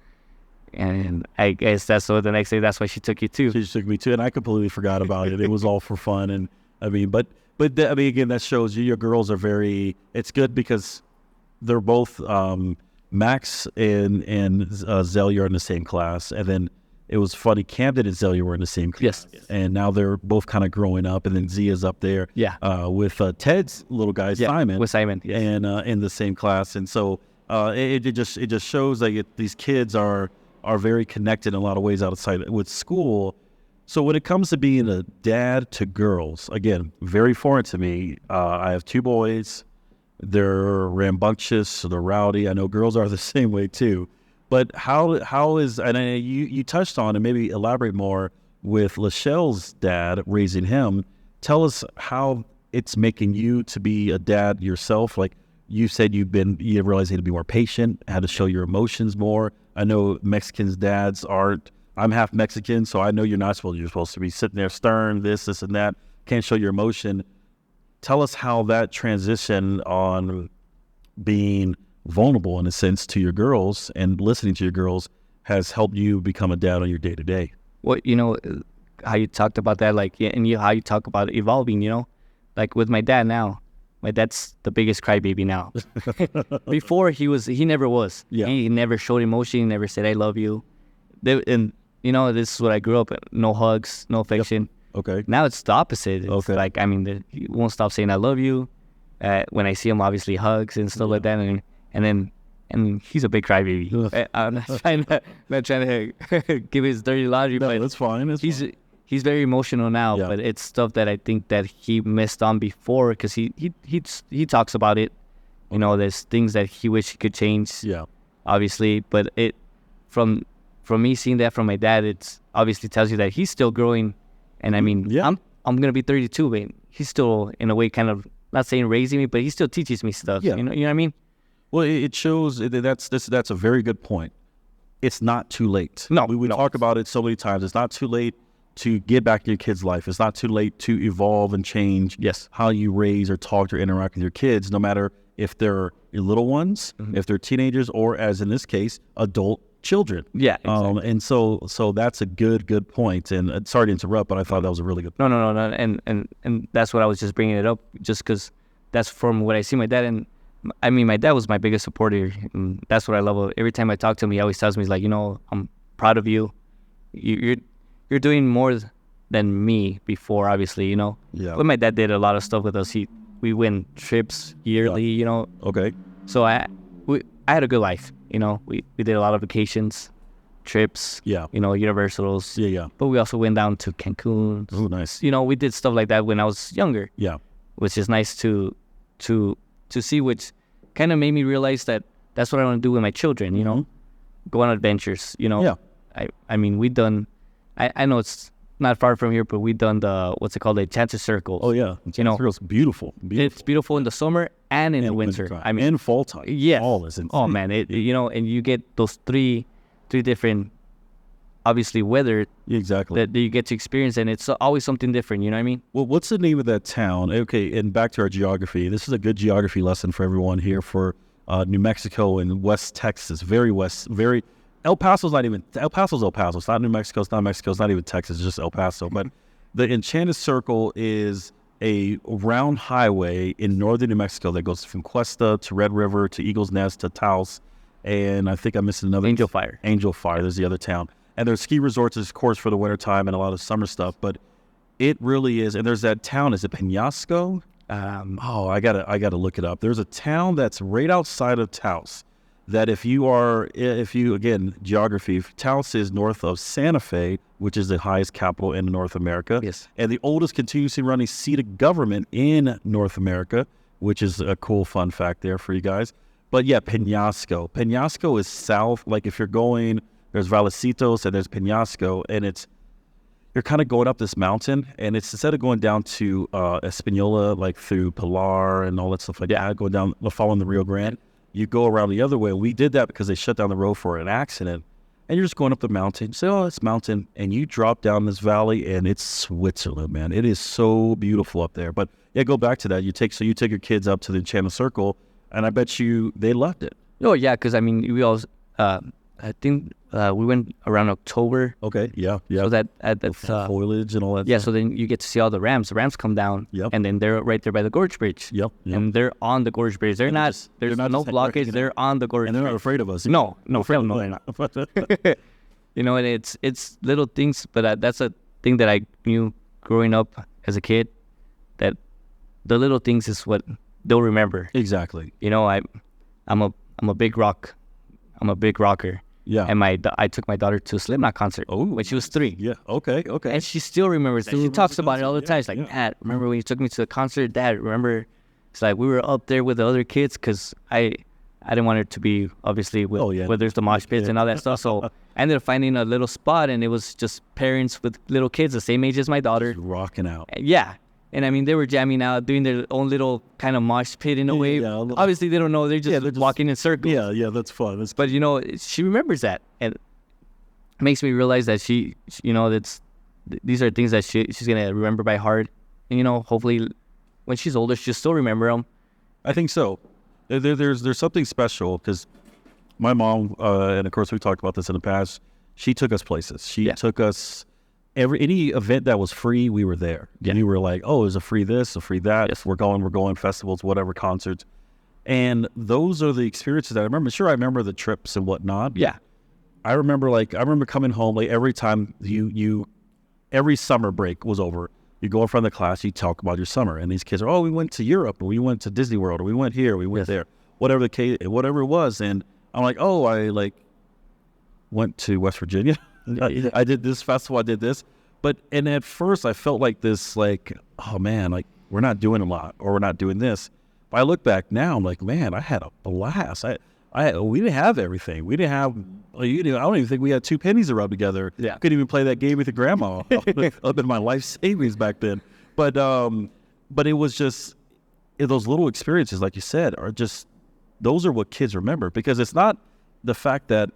And I guess the next day, that's why she took you too. She took me too, and I completely forgot about it. It was all for fun. And I mean, but I mean, again, that shows you, your girls are it's good because they're both, Max and Zelia are in the same class. And then it was funny, Camden and Zelia were in the same class. Yes. And now they're both kind of growing up. And then Zia's up there with Ted's little guy, Simon. With Simon, yes. And in the same class. And so it just shows that these kids are very connected in a lot of ways outside with school. So when it comes to being a dad to girls, again, very foreign to me. I have 2 boys. They're rambunctious, they're rowdy. I know girls are the same way too. But how is, and you touched on, and maybe elaborate more with Lachelle's dad raising him. Tell us how it's making you to be a dad yourself. Like you said, you realized you had to be more patient, had to show your emotions more. I know Mexicans' dads aren't. I'm half Mexican, so I know you're supposed to be sitting there stern, this and that. Can't show your emotion. Tell us how that transition on being vulnerable, in a sense, to your girls and listening to your girls has helped you become a dad on your day-to-day. Well, you know, how you talked about that, like, and how you talk about evolving, you know? Like with my dad now, my dad's the biggest crybaby now. Before, he never was. Yeah. He never showed emotion, he never said, I love you. And, you know, this is what I grew up in. No hugs, no affection. Yep. Okay. Now it's the opposite. It's like, I mean, he won't stop saying I love you. When I see him, obviously hugs and stuff like that. And he's a big crybaby. I'm not trying to give his dirty laundry, No, but that's fine. He's very emotional now. Yeah. But it's stuff that I think that he missed on before, because he talks about it. You know, there's things that he wish he could change. Yeah. Obviously, but from me seeing that from my dad, it's obviously tells you that he's still growing. And I mean, I'm gonna be 32, but he's still, in a way, kind of, not saying raising me, but he still teaches me stuff. Yeah. You know what I mean? Well, it shows that's a very good point. It's not too late. No, we no. talk about it so many times. It's not too late to get back in your kid's life. It's not too late to evolve and change Yes. how you raise or talk or interact with your kids, no matter if they're little ones, if they're teenagers, or as in this case, adult children. Yeah, exactly. And so that's a good point. And sorry to interrupt, but I thought that was a really good point. No. And that's what I was just bringing it up, just because that's from what I see my dad. And I mean, my dad was my biggest supporter. And that's what I love. Every time I talk to him, he always tells me, he's like, I'm proud of you. You're doing more than me before, obviously, Yeah. But my dad did a lot of stuff with us. We went trips yearly, Okay. So I had a good life, We did a lot of vacations, trips, Yeah. Universals. Yeah. But we also went down to Cancun. Oh, nice. We did stuff like that when I was younger. Yeah. Which is nice to see, which kind of made me realize that that's what I want to do with my children, go on adventures, Yeah. I mean, we done, I know it's not far from here, but we done the, what's it called, the Enchanted Circle. Oh, yeah. It's beautiful. It's beautiful in the summer and in the winter. time. I mean, and fall time. yeah. Fall is insane. Oh man, and you get those three different, obviously, weather Exactly. that you get to experience, and it's always something different. You know what I mean? Well, what's the name of that town? Okay, and back to our geography. This is a good geography lesson for everyone here for New Mexico and West Texas. Very El Paso's not even El Paso's El Paso. It's not New Mexico. It's not Mexico. It's not even Texas. It's just El Paso. But the Enchanted Circle is a round highway in northern New Mexico that goes from Cuesta to Red River to Eagles Nest to Taos, and I think I missed another. Angel Fire. There's the other town. And there's ski resorts, of course, for the wintertime and a lot of summer stuff. But it really is. And there's that town. Is it Penasco? I gotta look it up. There's a town that's right outside of Taos. That if you again, geography, Taos is north of Santa Fe, which is the highest capital in North America. Yes. And the oldest continuously running seat of government in North America, which is a cool fun fact there for you guys. But yeah, Penasco. Penasco is south. Like if you're going, there's Valecitos and there's Penasco, and you're kind of going up this mountain, and it's instead of going down to Espanola, like through Pilar and all that stuff like that, going down, following the Rio Grande, you go around the other way. We did that because they shut down the road for an accident, and you're just going up the mountain. You say, oh, it's mountain, and you drop down this valley, and it's Switzerland, man. It is so beautiful up there. But yeah, go back to that. You take your kids up to the Enchanted Circle, and I bet you they loved it. Oh yeah, because I mean, we all, I think we went around October. Okay, yeah. So that's foliage and all that. Yeah, stuff. so then you get to see all the rams. The rams come down, and then they're right there by the Gorge Bridge. Yep. And they're on the Gorge Bridge. There's no blockage. They're on the Gorge And they're Bridge. not afraid of us. No, they're not. And it's little things, but that's a thing that I knew growing up as a kid, that the little things is what they'll remember. Exactly. I'm a big rock. I'm a big rocker. Yeah. And I took my daughter to a Slipknot concert when she was 3. Yeah. Okay. And she still remembers that. She talks about it all the time. She's like, Dad, remember when you took me to the concert? Dad, remember? It's like we were up there with the other kids because I didn't want her to be, obviously, where there's the mosh pits and all that stuff. So I ended up finding a little spot, and it was just parents with little kids the same age as my daughter. Just rocking out. Yeah. And I mean, they were jamming out, doing their own little kind of mosh pit in a way. Yeah, Obviously, they don't know. They're just walking in circles. Yeah, that's fun. But, she remembers that. And it makes me realize that these are things that she's going to remember by heart. And, hopefully, when she's older, she'll still remember them. I think so. There's something special because my mom, and of course, we talked about this in the past, she took us places. She took us... any event that was free, we were there. And we were like, oh, there's a free this, a free that. Yes. We're going, festivals, whatever, concerts. And those are the experiences that I remember. Sure, I remember the trips and whatnot. Yeah. I remember coming home, like every time every summer break was over, you go in front of the class, you talk about your summer. And these kids are, oh, we went to Europe, or we went to Disney World, or we went here, we went there. Whatever the case, whatever it was. And I'm like, oh, I went to West Virginia. I did this festival, I did this. And at first I felt like this, oh man, we're not doing a lot, or we're not doing this. But I look back now, I'm like, man, I had a blast. We didn't have everything. We didn't have, I don't even think we had 2 pennies to rub together. Yeah. Couldn't even play that game with your grandma up in my life savings back then. But it was just, those little experiences, like you said, are just, those are what kids remember, because it's not the fact that,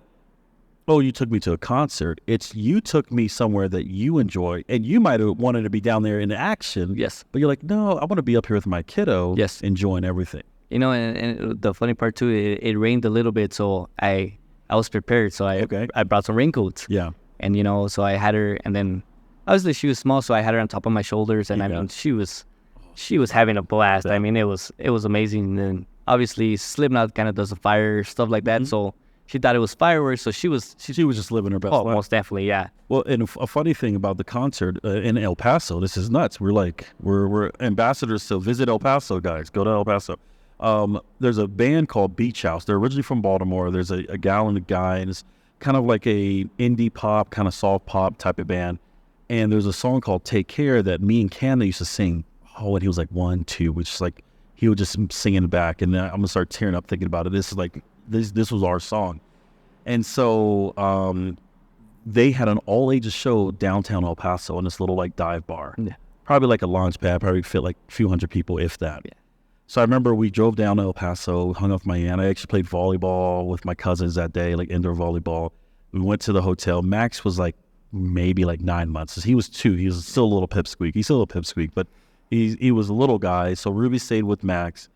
oh, you took me to a concert. It's you took me somewhere that you enjoy, and you might have wanted to be down there in action. Yes. But you're like, no, I want to be up here with my kiddo. Yes. Enjoying everything. You know, and the funny part too, it rained a little bit, so I was prepared. So I brought some raincoats. Yeah. And, you know, so I had her, and then obviously she was small, so I had her on top of my shoulders, and I mean, she was having a blast. I mean, it was amazing. And then obviously Slipknot kind of does a fire, stuff like that. So she thought it was fireworks, so she was just living her best life. Most definitely, yeah. Well, and a funny thing about the concert in El Paso, this is nuts. We're ambassadors to Visit El Paso, guys. Go to El Paso. There's a band called Beach House. They're originally from Baltimore. There's a gal and a guy, and it's kind of like a indie pop, kind of soft pop type of band. And there's a song called Take Care that me and Canada used to sing. Oh, and he was like 1, 2, which is like, he would just sing in the back. And then I'm going to start tearing up thinking about it. This is like, this was our song. And so they had an all-ages show downtown El Paso in this little like dive bar. Yeah. Probably like a launch pad, probably fit like a few hundred people, if that. Yeah. So I remember we drove down to El Paso, hung off my aunt. I actually played volleyball with my cousins that day, like indoor volleyball. We went to the hotel. Max was like maybe like 9 months. He was 2. He was still a little pipsqueak. He's still a pipsqueak, but he was a little guy. So Ruby stayed with Max.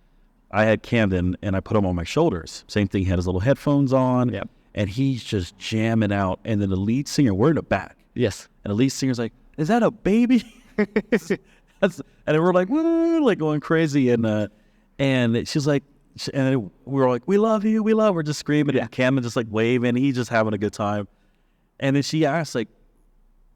I had Camden, and I put him on my shoulders. Same thing. He had his little headphones on, and he's just jamming out. And then the lead singer, we're in the back. Yes. And the lead singer's like, "Is that a baby?" And we're like, woo, like going crazy. And she's like, and we were like, "We love you, we love." We're just screaming, and Camden just like waving. He's just having a good time. And then she asked, like,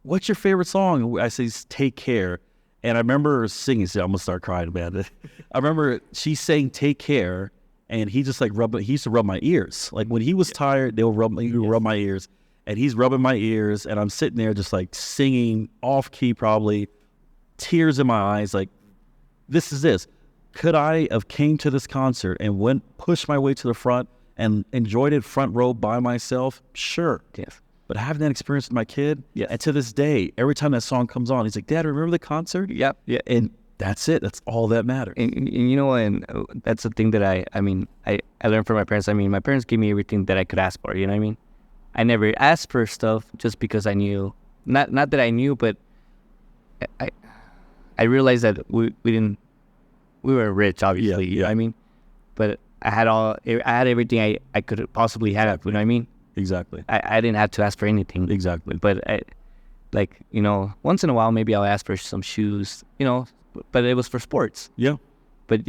"What's your favorite song?" I say, "Take Care." And I remember her singing. I'm gonna start crying, man. I remember she saying "Take Care," and he just like he used to rub my ears. Like when he was tired, he would rub my ears, and he's rubbing my ears, and I'm sitting there just like singing off key, probably tears in my eyes. Like, this is this. Could I have came to this concert and pushed my way to the front and enjoyed it front row by myself? Sure. Yes. But having that experience with my kid, and to this day, every time that song comes on, he's like, "Dad, remember the concert?" Yep. Yeah. And that's it. That's all that matters. And you know, and that's the thing that I learned from my parents. I mean, my parents gave me everything that I could ask for. You know what I mean? I never asked for stuff just because I knew. Not that I knew, but I realized that we were rich, obviously. You know what I mean? But I had everything I could possibly have. You know what I mean? Exactly. I didn't have to ask for anything. Exactly. But once in a while, maybe I'll ask for some shoes, but it was for sports. Yeah. But,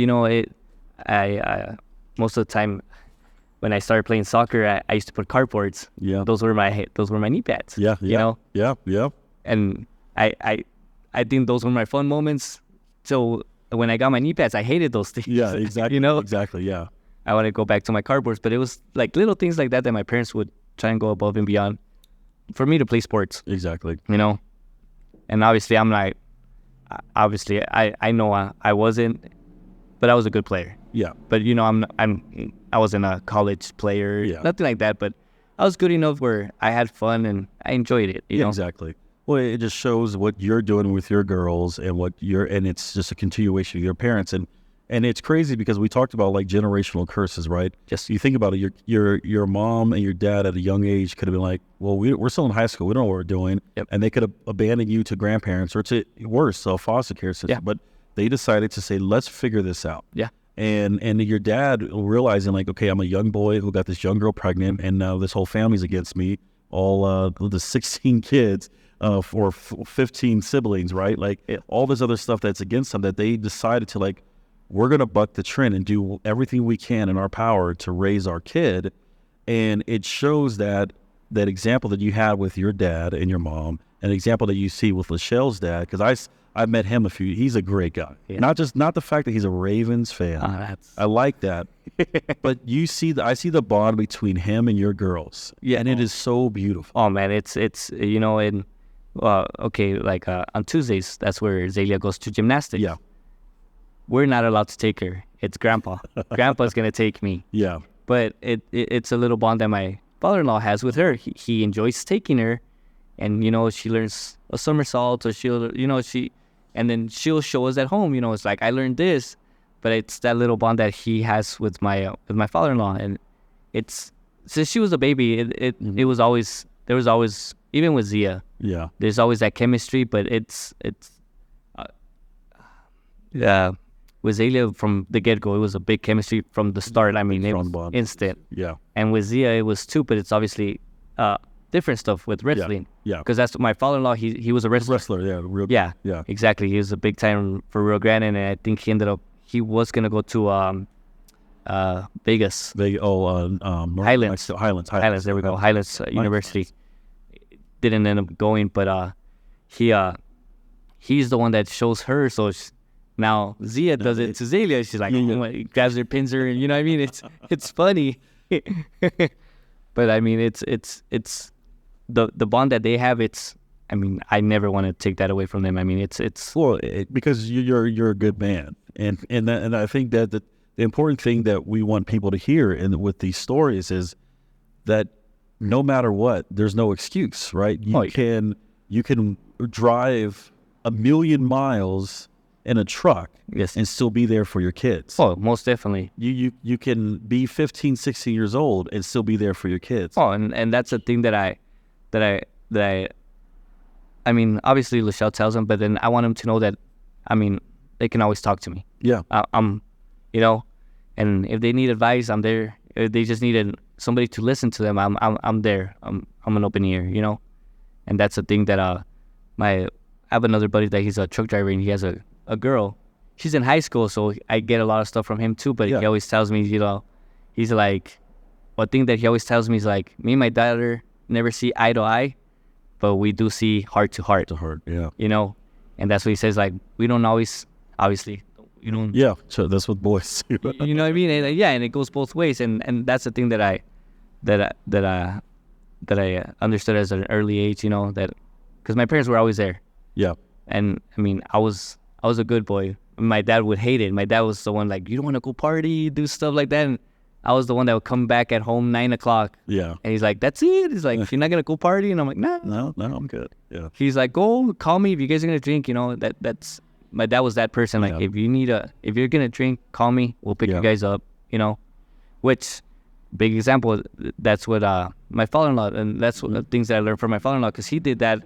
I most of the time when I started playing soccer, I used to put cardboards. Yeah. Those were my knee pads. Yeah. Yeah. Yeah. And I think those were my fun moments. So when I got my knee pads, I hated those things. Yeah, exactly. Exactly. Yeah. I want to go back to my cardboards, but it was like little things like that my parents would try and go above and beyond for me to play sports. Exactly. And obviously I know I wasn't, but I was a good player. Yeah. But I wasn't a college player, nothing like that, but I was good enough where I had fun and I enjoyed it. You know? Exactly. Well, it just shows what you're doing with your girls and and it's just a continuation of your parents. And it's crazy because we talked about like generational curses, right? Just you think about it, your mom and your dad at a young age could have been like, well, we're still in high school, we don't know what we're doing, and they could have abandoned you to grandparents or to worse, a foster care system. Yeah. But they decided to say, let's figure this out. Yeah. And your dad realizing like, okay, I'm a young boy who got this young girl pregnant, and now this whole family's against me. All the 16 kids. For 15 siblings, right? Like all this other stuff that's against them, that they decided to like, we're going to buck the trend and do everything we can in our power to raise our kid. And it shows that example that you had with your dad and your mom, an example that you see with Lachelle's dad, because I've met him he's a great guy. Yeah. Not the fact that he's a Ravens fan. I like that. But I see the bond between him and your girls. Yeah. And it is so beautiful. Oh man, it's on Tuesdays, that's where Zelia goes to gymnastics. Yeah. We're not allowed to take her. It's Grandpa. Grandpa's going to take me. Yeah. But it's a little bond that my father-in-law has with her. He enjoys taking her, and, she learns a somersault, or and then she'll show us at home, it's like, I learned this, but it's that little bond that he has with my father-in-law, and it's since she was a baby, it was always there was always even with Zia, Yeah. there's always that chemistry, but it's with Zelia from the get-go, it was a big chemistry from the start. I mean, it was bond. instant. Yeah. And with Zia, it was too, but it's obviously different stuff with wrestling. Yeah. Because that's my father-in-law. He was a wrestler. Yeah. Yeah. Exactly. He was a big time for Rio Grande, and I think he was gonna go to Vegas. Highlands. Highlands. There we go. Highlands University. Didn't end up going, but he's the one that shows her. So now Zia does it to Zelia. She's like, grabs her, pins her. You know what I mean? It's funny. But I mean, it's the bond that they have. I mean, I never want to take that away from them. I mean, it's because you're a good man, and I think that the important thing that we want people to hear with these stories is that no matter what, there's no excuse, right? You can drive 1,000,000 miles in a truck, yes, and still be there for your kids. Oh, most definitely. You can be 15, 16 years old and still be there for your kids. Oh, and that's a thing that I mean, obviously Lachelle tells them, but then I want them to know that, I mean, they can always talk to me. Yeah. I'm, and if they need advice, I'm there. If they just need somebody to listen to them, I'm there. I'm an open ear, and that's the thing that I have another buddy that he's a truck driver, and he has a girl. She's in high school, so I get a lot of stuff from him too, but he always tells me, he's like, one thing that he always tells me is like, me and my daughter never see eye to eye, but we do see heart to heart. Yeah. And that's what he says, like, we don't always, obviously, you don't. Yeah, so that's what boys do. You know what I mean? And, and it goes both ways, and that's the thing that I understood as an early age, that, because my parents were always there. Yeah. And, I mean, I was a good boy. My dad would hate it. My dad was the one like, you don't want to go party, do stuff like that. And I was the one that would come back at home 9 o'clock. Yeah. And he's like, that's it? He's like, you're not going to go party? And I'm like, nah. No, I'm good. Yeah. He's like, go, call me if you guys are going to drink. That's, my dad was that person. Like, if you're going to drink, call me. We'll pick you guys up, which, big example, that's what my father-in-law, and that's what the things that I learned from my father-in-law, because he did that.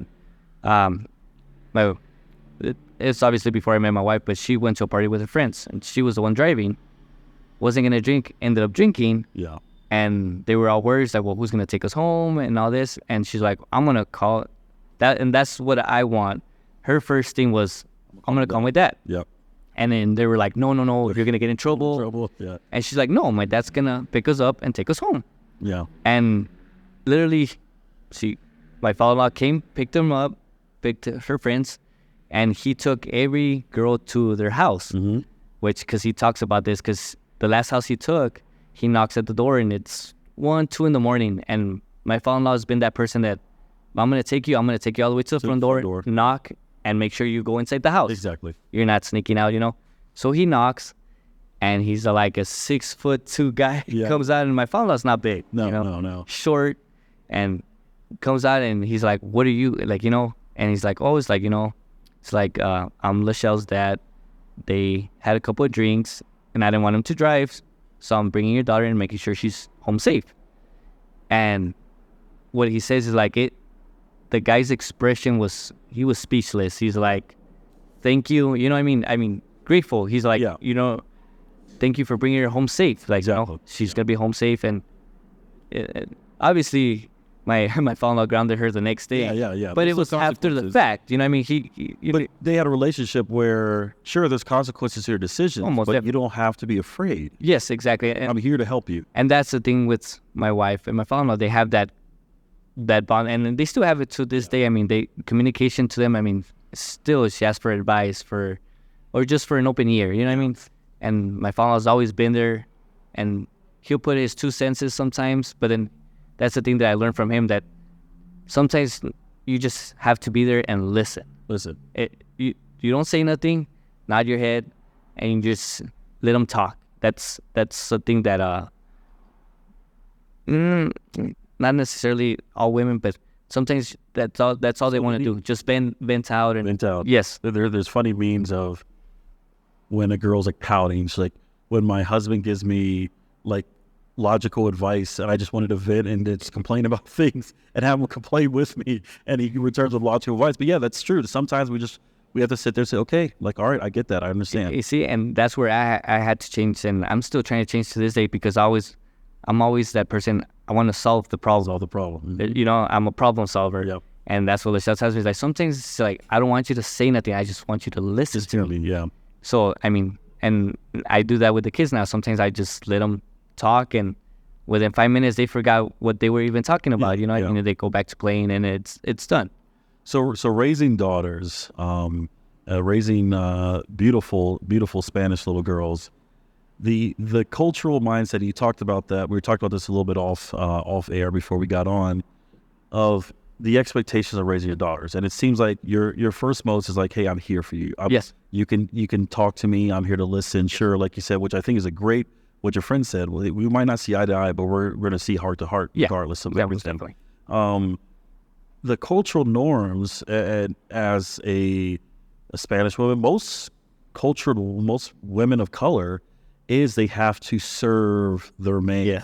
It's obviously before I met my wife, but she went to a party with her friends, and she was the one driving. Wasn't gonna drink, ended up drinking. Yeah. And they were all worried, like, well, who's gonna take us home and all this? And she's like, I'm gonna call that, and that's what I want. Her first thing was, I'm gonna call my dad. Yep. And then they were like, no, you're gonna get in trouble. Yeah. And she's like, no, my dad's gonna pick us up and take us home. Yeah. And literally, my father-in-law came, picked them up, picked her friends, and he took every girl to their house, which, because he talks about this, because the last house he took, he knocks at the door, and it's 1, 2 in the morning, and my father-in-law has been that person that, I'm going to take you all the way to the front door, knock, and make sure you go inside the house. Exactly. You're not sneaking out, So he knocks, and he's like a 6'2" guy. He comes out, and my father-in-law's not big. No. Short, and comes out, and he's like, what are you, like, and he's like, oh, it's like, it's like, I'm Lachelle's dad. They had a couple of drinks, and I didn't want him to drive, so I'm bringing your daughter and making sure she's home safe. And what he says is like, the guy's expression he was speechless. He's like, thank you. You know what I mean? I mean, grateful. He's like, thank you for bringing her home safe. Like, she's going to be home safe. And obviously, my father-in-law grounded her the next day. Yeah. But it was after the fact. You know what I mean? But they had a relationship where, sure, there's consequences to your decisions, but definitely. You don't have to be afraid. Yes, exactly. And I'm here to help you. And that's the thing with my wife and my father-in-law. They have that bond, and they still have it to this day. I mean, communication to them, I mean, still she asks for advice or just for an open ear. You know what I mean? And my father-in-law's always been there, and he'll put his 2 cents sometimes, but then that's the thing that I learned from him, that sometimes you just have to be there and listen. You don't say nothing, nod your head, and you just let them talk. That's the thing that not necessarily all women, but sometimes that's all they want to do. Just vent out. Vent out. Yes. There's funny memes of when a girl's like pouting. She's like, when my husband gives me like logical advice and I just wanted to vent and just complain about things and have him complain with me and he returns with logical advice. But yeah, that's true. Sometimes we have to sit there and say, okay, like, all right, I get that. I understand. You see, and that's where I had to change, and I'm still trying to change to this day because I'm always that person. I want to solve the problem. Solve the problem. Mm-hmm. You know, I'm a problem solver. Yep. And that's what Lachelle tells me. Is like, sometimes it's like, I don't want you to say nothing. I just want you to listen to me. Yeah. So, I mean, and I do that with the kids now. Sometimes I just let them talk, and within 5 minutes, they forgot what they were even talking about. You know, and they go back to playing, and it's done. So raising daughters, raising beautiful Spanish little girls, the cultural mindset, you talked about that. We talked about this a little bit off air before we got on, of the expectations of raising your daughters. And it seems like your first most is like, hey, I'm here for you. Yes. You can talk to me. I'm here to listen. Sure, like you said, which I think is a great, what your friend said. Well, we might not see eye to eye, but we're going to see heart to heart regardless of everything. Definitely. The cultural norms as a Spanish woman, most women of color, is they have to serve their man. Yeah.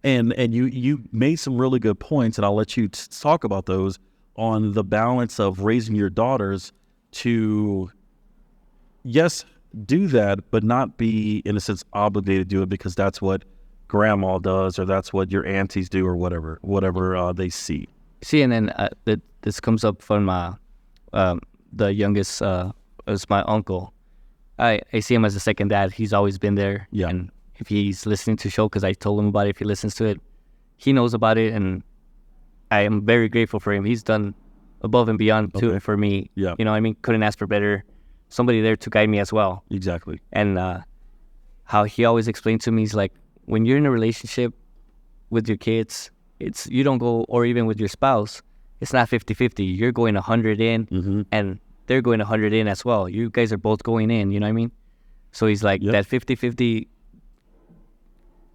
And you made some really good points, and I'll let you talk about those, on the balance of raising your daughters to, yes, do that, but not be, in a sense, obligated to do it because that's what grandma does or that's what your aunties do or whatever they see. See, and then this comes up from the youngest is my uncle. I see him as a second dad. He's always been there. Yeah. And if he's listening to the show, because I told him about it, if he listens to it, he knows about it, and I am very grateful for him. He's done above and beyond too for me. Yeah. You know what I mean? Couldn't ask for better. Somebody there to guide me as well. Exactly. And how he always explained to me is like, when you're in a relationship with your kids, you don't go, or even with your spouse, it's not 50-50. You're going 100 in, and they're going 100 in as well. You guys are both going in, you know what I mean? So he's like, that 50-50,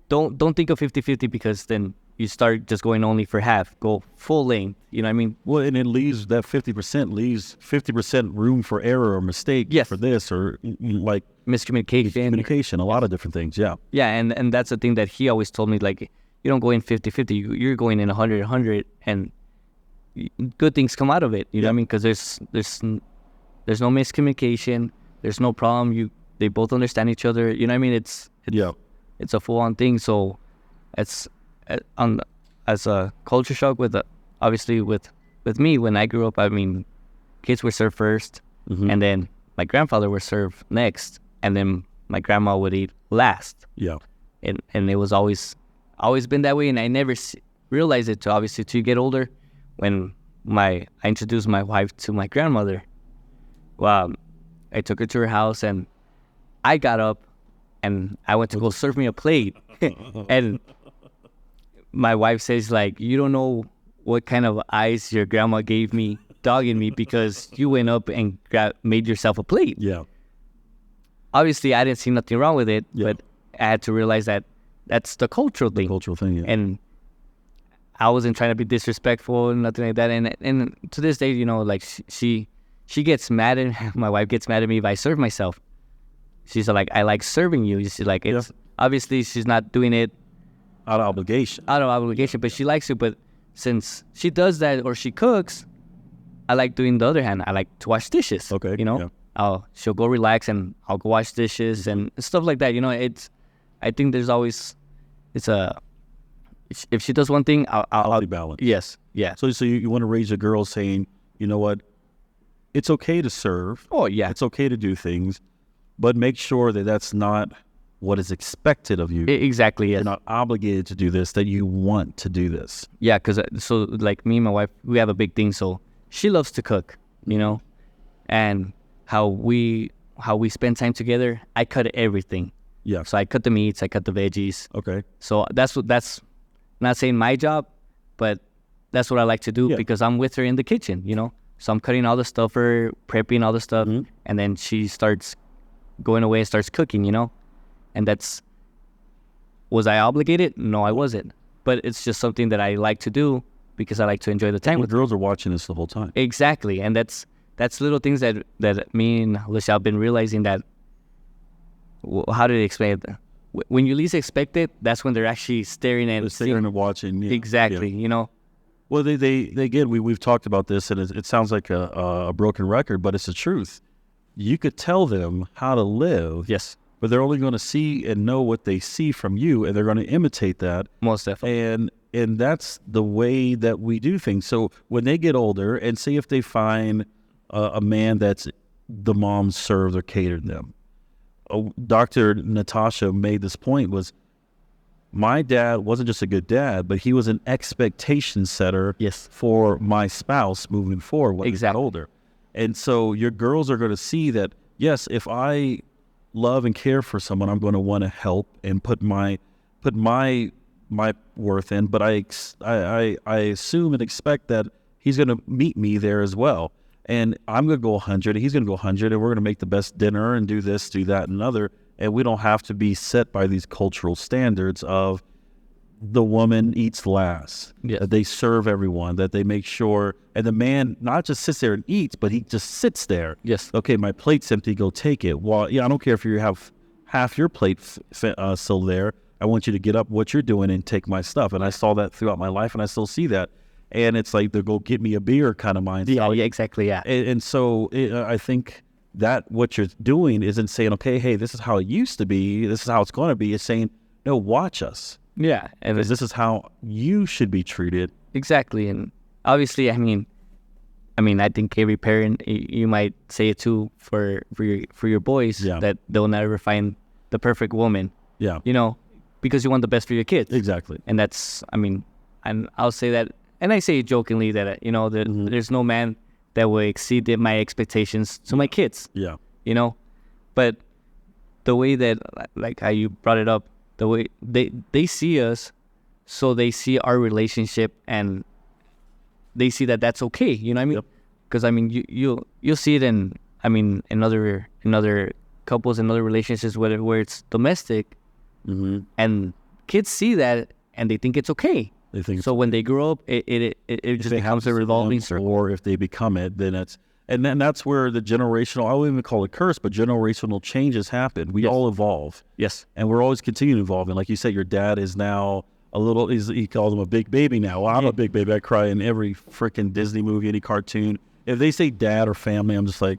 don't think of 50-50 because then you start just going only for half. Go full length, you know what I mean? Well, and it leaves that 50% room for error or mistake for this, or like miscommunication. A lot of different things, yeah. Yeah, and that's the thing that he always told me, like, you don't go in 50-50, you're going in 100, and good things come out of it, you know what I mean? Because there's no miscommunication, there's no problem, they both understand each other, you know what I mean? It's a full-on thing. So it's as a culture shock obviously with me, when I grew up, I mean, kids were served first, and then my grandfather was served next, and then my grandma would eat last. Yeah. And it was always been that way, and I never realized it till you get older. When I introduced my wife to my grandmother, well, I took her to her house, and I got up and I went to go serve me a plate. And my wife says, like, you don't know what kind of eyes your grandma gave me, dogging me, because you went up and made yourself a plate. Yeah. Obviously, I didn't see nothing wrong with it, but I had to realize that that's the cultural thing. Yeah. And I wasn't trying to be disrespectful and nothing like that. And to this day, you know, like, she gets mad at, my wife gets mad at me if I serve myself. She's like, I like serving you. She's like, it's obviously she's not doing it out of obligation, but she likes it. But since she does that, or she cooks, I like doing the other hand. I like to wash dishes. Okay. You know, she'll go relax and I'll go wash dishes and stuff like that. You know, I think there's always, if she does one thing, I'll be balanced. Yes. Yeah. So you want to raise a girl saying, you know what, it's okay to serve. Oh yeah. It's okay to do things, but make sure that that's not what is expected of you. Exactly. Yes. You're not obligated to do this, that you want to do this. Yeah. Cause so like me and my wife, we have a big thing. So she loves to cook, you know, and how we spend time together. I cut everything. Yeah. So I cut the meats, I cut the veggies. Okay. So that's not saying my job, but that's what I like to do because I'm with her in the kitchen, you know. So I'm cutting all the stuff for prepping all the stuff, and then she starts going away and starts cooking, you know. And was I obligated? No, I wasn't. But it's just something that I like to do because I like to enjoy the time with her. Girls are watching this the whole time. Exactly. And that's little things that me and Lachelle have been realizing, that how do they explain it? When you least expect it, that's when they're actually staring They're and sitting and watching. Yeah. exactly, Yeah. you know. Well, they again, we've talked about this, and it sounds like a broken record, but it's the truth. You could tell them how to live, Yes, but they're only going to see and know what they see from you, and they're going to imitate that. most definitely. And that's the way that we do things. So when they get older, and see if they find a man that's the mom served or catered them. Dr. Natasha made this point was, my dad wasn't just a good dad, but he was an expectation setter Yes. for my spouse moving forward when they got Exactly. older. And so your girls are going to see that, yes, if I love and care for someone, I'm going to want to help and put my worth in, but I assume and expect that he's going to meet me there as well. And I'm going to go 100, and he's going to go 100, and we're going to make the best dinner and do this, do that, and another. And we don't have to be set by these cultural standards of the woman eats last, Yes. that they serve everyone, that they make sure, and the man not just sits there and eats, but he just sits there. Yes. Okay, my plate's empty, go take it. Well, yeah, I don't care if you have half your plate still there. I want you to get up what you're doing and take my stuff. And I saw that throughout my life, and I still see that. And it's like, they'll go get me a beer kind of mindset. Yeah, exactly, yeah. And so I think that what you're doing isn't saying, okay, hey, this is how it used to be, this is how it's going to be. It's saying, no, watch us. Yeah, and Because this is how you should be treated. exactly, and obviously, I mean, I think every parent, you might say it too for your boys, Yeah. that they'll never find the perfect woman, Yeah, you know, because you want the best for your kids. exactly. And that's, and I'll say that, and I say it jokingly that, you know, that there's no man that will exceed my expectations to my kids, Yeah, you know, but the way that, like how you brought it up, the way they see us, so they see our relationship and they see that that's okay, you know what I mean? Yep. Because you'll see it in in other couples and other relationships where it's domestic, and kids see that and they think it's okay. they think So when they grow up, it just becomes a revolving circle. Or if they become it, then it's, and then that's where the generational, I wouldn't even call it curse, but generational changes happen. We all evolve. Yes. And we're always continuing evolving. Like you said, your dad is now a little, he calls him a big baby now. Well, I'm a big baby. I cry in every freaking Disney movie, any cartoon. If they say dad or family, I'm just like,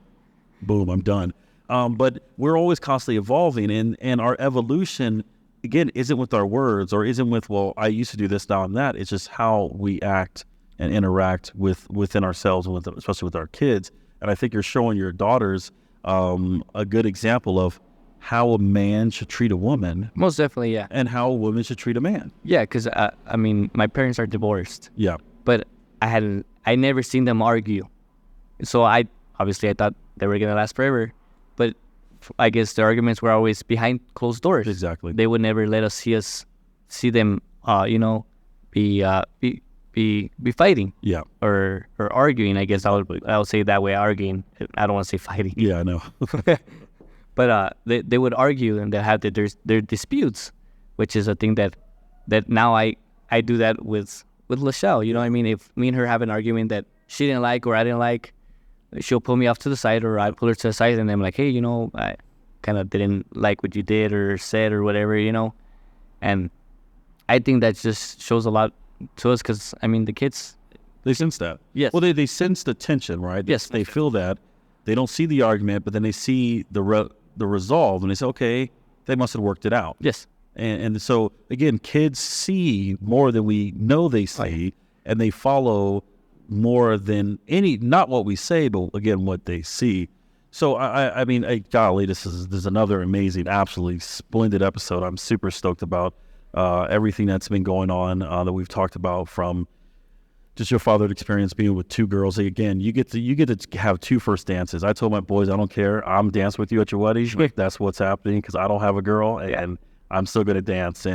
boom, I'm done. But we're always constantly evolving, and our evolution, again, isn't with our words or isn't with, well, I used to do this, now I'm that. It's just how we act and interact within ourselves, and especially with our kids. And I think you're showing your daughters a good example of how a man should treat a woman Most definitely, yeah. and how a woman should treat a man. Yeah, because my parents are divorced, Yeah. but I never seen them argue. So I thought they were gonna last forever, but I guess the arguments were always behind closed doors. Exactly. They would never let us see them, be fighting Yeah. or arguing. I guess I would say it that way, arguing. I don't want to say fighting. Yeah, I know. But they would argue and they had their disputes, which is a thing that now I do that with Lachelle. You know what I mean? If me and her have an argument that she didn't like or I didn't like, she'll pull me off to the side or I pull her to the side and I'm like, hey, I kind of didn't like what you did or said or whatever, And I think that just shows a lot to us because, the kids... They sense that. Yes. Well, they sense the tension, right? Yes. They feel that. They don't see the argument, but then they see the resolve, and they say, okay, they must have worked it out. Yes. And so, again, kids see more than we know they see, and they follow more than not what we say, but, again, what they see. So, golly, this is another amazing, absolutely splendid episode. I'm super stoked about everything that's been going on that we've talked about, from just your father's experience being with two girls. Again, you get to have two first dances. I told my boys, I don't care. I'm dancing with you at your wedding. That's what's happening because I don't have a girl, and I'm still going to dance.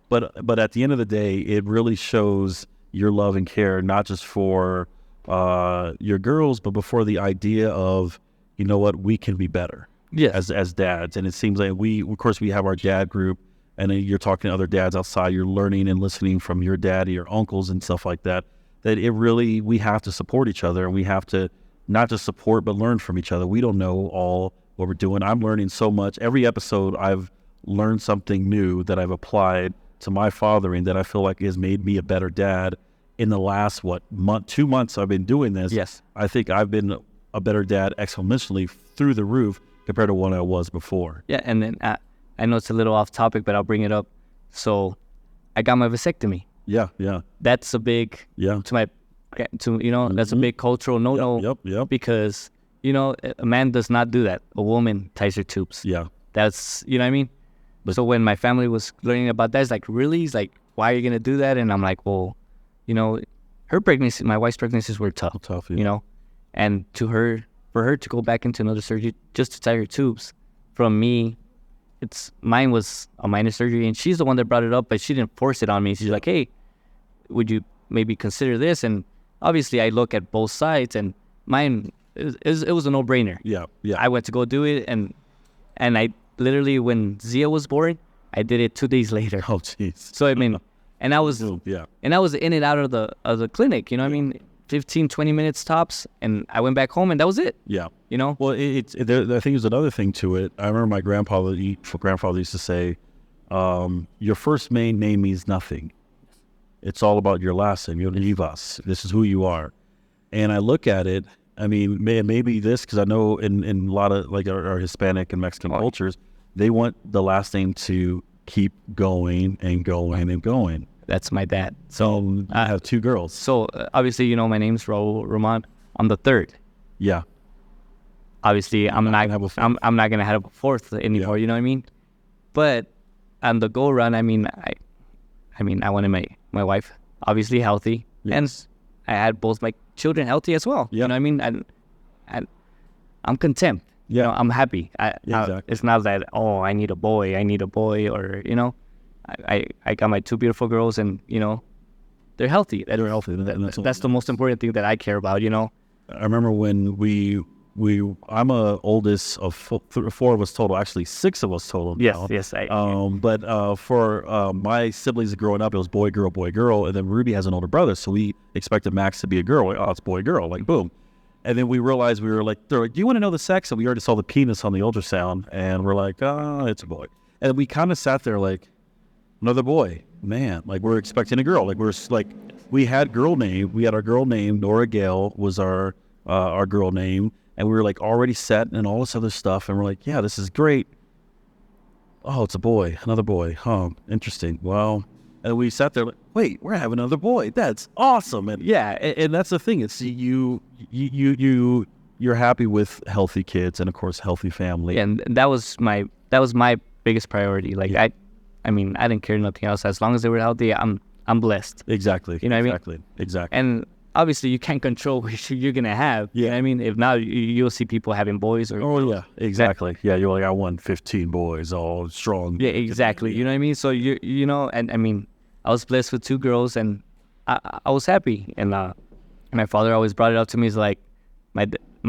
But at the end of the day, it really shows your love and care, not just for your girls, but before the idea of, you know what, we can be better. Yes. As dads. And it seems like we have our dad group, and then you're talking to other dads outside. You're learning and listening from your dad, your uncles, and stuff like that. That we have to support each other, and we have to not just support but learn from each other. We don't know all what we're doing. I'm learning so much. Every episode, I've learned something new that I've applied to my fathering that I feel like has made me a better dad. In the last 2 months I've been doing this. Yes. I think I've been a better dad exponentially through the roof compared to what I was before. Yeah, and then I know it's a little off topic, but I'll bring it up. So I got my vasectomy. Yeah. That's a big that's a big cultural no-no. Yep. Because a man does not do that. A woman ties her tubes. Yeah. That's what I mean. But so when my family was learning about that, it's like, really? It's like, why are you gonna do that? And I'm like, well, my wife's pregnancies were tough. And for her to go back into another surgery just to tie her tubes, from me, mine was a minor surgery, and she's the one that brought it up, but she didn't force it on me. She's like, hey, would you maybe consider this? And obviously I look at both sides, and mine, it was a no-brainer. Yeah. I went to go do it, and I literally, when Zia was born, I did it 2 days later. Oh, jeez. So I mean, and I was in and out of the clinic, 15, 20 minutes tops, and I went back home, and that was it. Yeah. Well, I think there's another thing to it. I remember my grandfather used to say, your first name means nothing. It's all about your last name. You're Rivas. This is who you are. And I look at it, I mean, maybe this, because I know in a lot of like our Hispanic and Mexican cultures, they want the last name to keep going and going and going. That's my dad. So I have 2 girls. So obviously, my name's Raul Roman. I'm the third. Yeah. Obviously, I'm not gonna have a fourth anymore. You know what I mean? But on the go around, I wanted my wife obviously healthy, and I had both my children healthy as well. You know what I mean? And I'm content. Yeah. I'm happy. Exactly. It's not that, I need a boy, or I got my 2 beautiful girls, and they're healthy. They're healthy. That's the most important thing that I care about. I remember when I'm a oldest of 4 of us total. Actually, 6 of us total. Now. Yes. But for my siblings growing up, it was boy, girl, and then Ruby has an older brother, so we expected Max to be a girl. Oh, it's boy, girl, like boom. And then we realized they're like, do you want to know the sex? And we already saw the penis on the ultrasound, and we're like, it's a boy. And we kind of sat there like, another boy, man. Like we're expecting a girl. Like we had our girl name. Nora Gale was our girl name, and we were like already set and all this other stuff. And we're like, yeah, this is great. Oh, it's a boy, another boy. Huh, interesting. Well, and we sat there like, wait, we're having another boy. That's awesome. And and that's the thing. It's you're happy with healthy kids and of course healthy family. And that was my biggest priority. Like I didn't care nothing else. As long as they were healthy, I'm blessed. Exactly. You know what I mean? Exactly. And obviously, you can't control which you're gonna have. Yeah. You know what I mean? If not, you'll see people having boys or. Oh yeah, exactly. Yeah, you're like, I won 15 boys, all strong. Yeah, exactly. You know what I mean? So and I was blessed with 2 girls, and I was happy. And my father always brought it up to me. He's like, my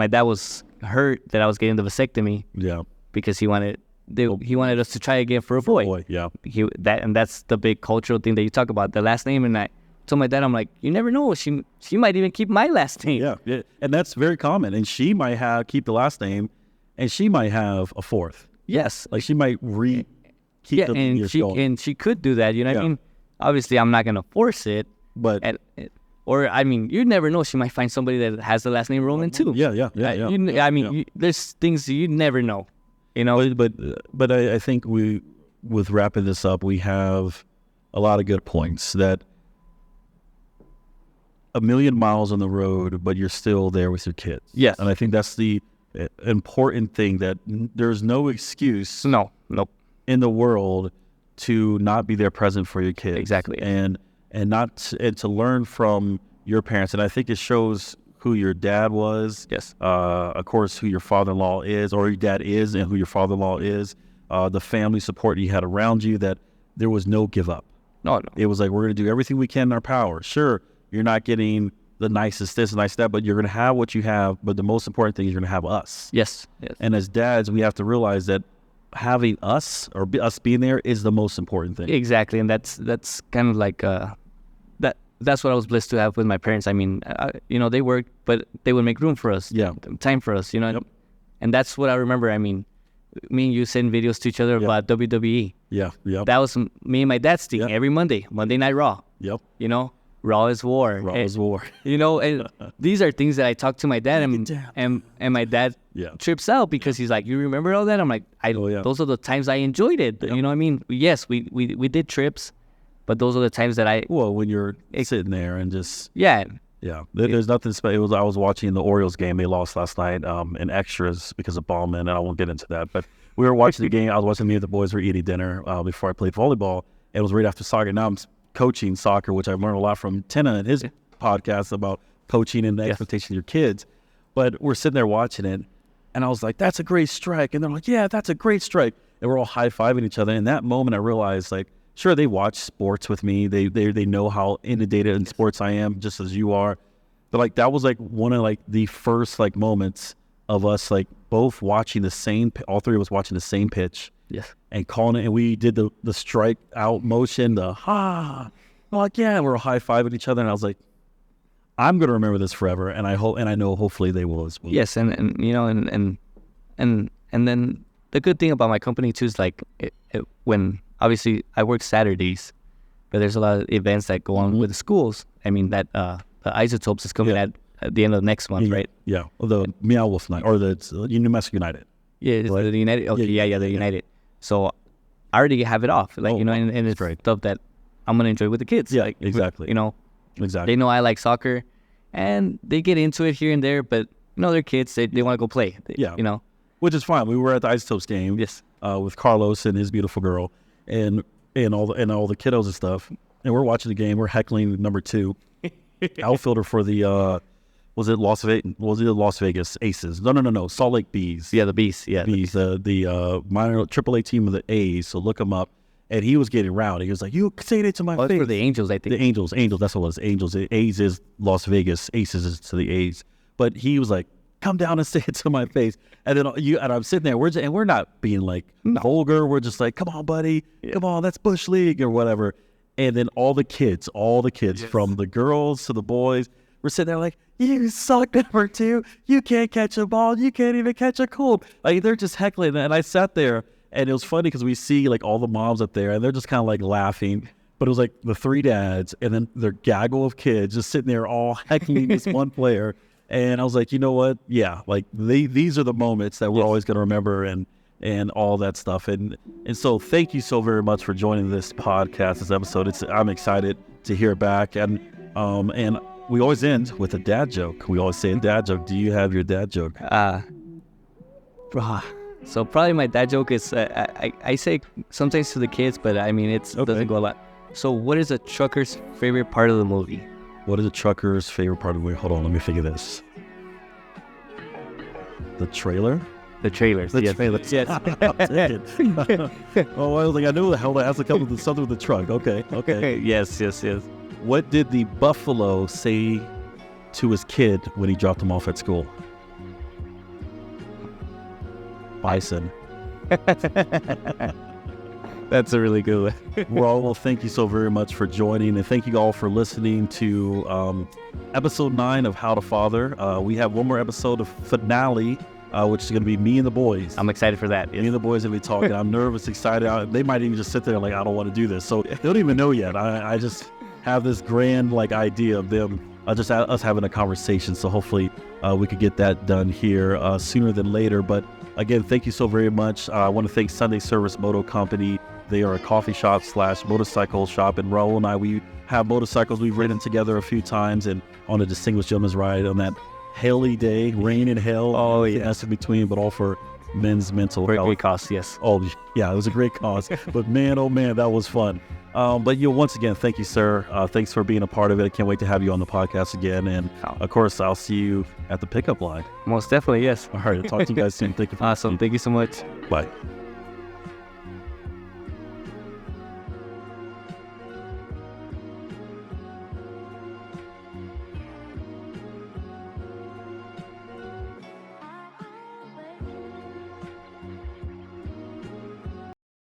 dad was hurt that I was getting the vasectomy. Yeah. Because he wanted us to try again for a boy. Yeah. That's the big cultural thing that you talk about, the last name. And I told my dad, I'm like, you never know, she might even keep my last name. Yeah, and that's very common. And she might keep the last name, and she might have a fourth. Yes, like she might keep the years going. And she could do that. You know what I mean? Obviously, I'm not gonna force it, but you never know. She might find somebody that has the last name Roman too. Yeah. There's things you never know. But I think with wrapping this up, we have a lot of good points that 1,000,000 miles on the road, but you're still there with your kids. Yes. And I think that's the important thing, that there's no excuse nope. in the world to not be there present for your kids. Exactly. And to learn from your parents. And I think it shows who your dad was. Yes. Of course, who your father-in-law is, or your dad is, and who your father-in-law is. The family support you had around you, that there was no give up. No. It was like, we're going to do everything we can in our power. Sure, you're not getting the nicest this and nice that, but you're going to have what you have. But the most important thing is you're going to have us. Yes. And as dads, we have to realize that having us, or us being there, is the most important thing. Exactly. And that's kind of like that's what I was blessed to have with my parents. I mean, they worked, but they would make room for us. Yeah. Time for us, Yep. And that's what I remember. I mean, me and you send videos to each other about WWE. Yeah. Yep. That was me and my dad's thing Yep. every Monday Night Raw. Yep. You know, Raw is War. Raw is War. You know, and these are things that I talk to my dad, and my dad trips out because he's like, "You remember all that?" I'm like, those are the times I enjoyed it. You know what I mean? Yes, we did trips, but those are the times that when you're sitting there and just yeah. There's nothing special. I was watching the Orioles game. They lost last night in extras because of Ballman, and I won't get into that. But we were watching the game. I was watching. Me and the boys were eating dinner before I played volleyball. It was right after soccer. Now I'm coaching soccer, which I've learned a lot from Tina and his podcast about coaching and the expectation of your kids. But we're sitting there watching it, and I was like, "That's a great strike," and they're like, "Yeah, that's a great strike," and we're all high-fiving each other. In that moment, I realized, like, sure, they watch sports with me. They know how inundated in sports I am, just as you are. But like that was like one of like the first like moments of us like both watching the same. All three of us watching the same pitch. Yes. And calling it, and we did the strike out motion, I'm like, yeah, we're high-fiving each other, and I was like, I'm gonna remember this forever, and I hope, and I know hopefully they will as well. Yes, and you know, and then the good thing about my company too is like when obviously I work Saturdays, but there's a lot of events that go on with the schools. I mean that the Isotopes is coming at the end of next month, right? Yeah, or the Meow Wolf night, or the New Mexico United. Yeah, it's the United. Okay, the United. So I already have it off, like and it's stuff that I'm gonna enjoy with the kids. Yeah, like, exactly. You know, exactly. They know I like soccer, and they get into it here and there. But you know, they're kids. They want to go play. You know, which is fine. We were at the Isotopes game. Yes. With Carlos and his beautiful girl, and all the kiddos and stuff. And we're watching the game. We're heckling number 2 outfielder for the. Was it Las Vegas Aces? No. Salt Lake Bees. Yeah, the Bees. Yeah, Bees. The minor AAA team of the A's. So look them up. And he was getting rowdy. He was like, "You say it to my face." For the Angels, I think. The Angels. That's what it was. Angels. The A's is Las Vegas. Aces is to the A's. But he was like, "Come down and say it to my face." And then and I'm sitting there. We're not being like vulgar. We're just like, "Come on, buddy. Come on. That's Bush League or whatever." And then all the kids from the girls to the boys. We're sitting there like, "You suck, number 2. You can't catch a ball. You can't even catch a cold." Like, they're just heckling. And I sat there, and it was funny because we see, like, all the moms up there, and they're just kind of, like, laughing. But it was, like, the 3 dads, and then their gaggle of kids just sitting there all heckling this one player. And I was like, you know what? Yeah, like, these are the moments that we're always going to remember and all that stuff. And so thank you so very much for joining this podcast, this episode. I'm excited to hear back. And we always end with a dad joke. We always say a dad joke. Do you have your dad joke? So probably my dad joke is, I say sometimes to the kids, but I mean, it doesn't go a lot. So what is a trucker's favorite part of the movie? What is a trucker's favorite part of the movie? Hold on, let me figure this. The trailer? The trailers. Yes. Yes. Oh, I was like, I knew the hell that has to come with something with the truck. Okay. Yes. What did the buffalo say to his kid when he dropped him off at school? Bison. That's a really good one. Well, thank you so very much for joining, and thank you all for listening to episode 9 of How to Father. We have one more episode of finale, which is going to be me and the boys. I'm excited for that. Me and the boys are going to be talking. I'm nervous, excited. They might even just sit there like, I don't want to do this. So they don't even know yet. I just have this grand idea of them, just us having a conversation. So hopefully we could get that done here sooner than later. But again, thank you so very much. I want to thank Sunday Service Moto Company. They are a coffee shop / motorcycle shop. And Raul and I, we have motorcycles. We've ridden together a few times and on a Distinguished Gentleman's Ride on that haily day, rain and hail. Oh, yeah. That's in between, but all for men's mental health. Great cause, yes. Oh, yeah, it was a great cause. But man, oh man, that was fun. But once again, thank you, sir. Thanks for being a part of it. I can't wait to have you on the podcast again. And of course, I'll see you at the pickup line. Most definitely, yes. All right, I'll talk to you guys soon. Thank you. Awesome. Thank you so much. Bye.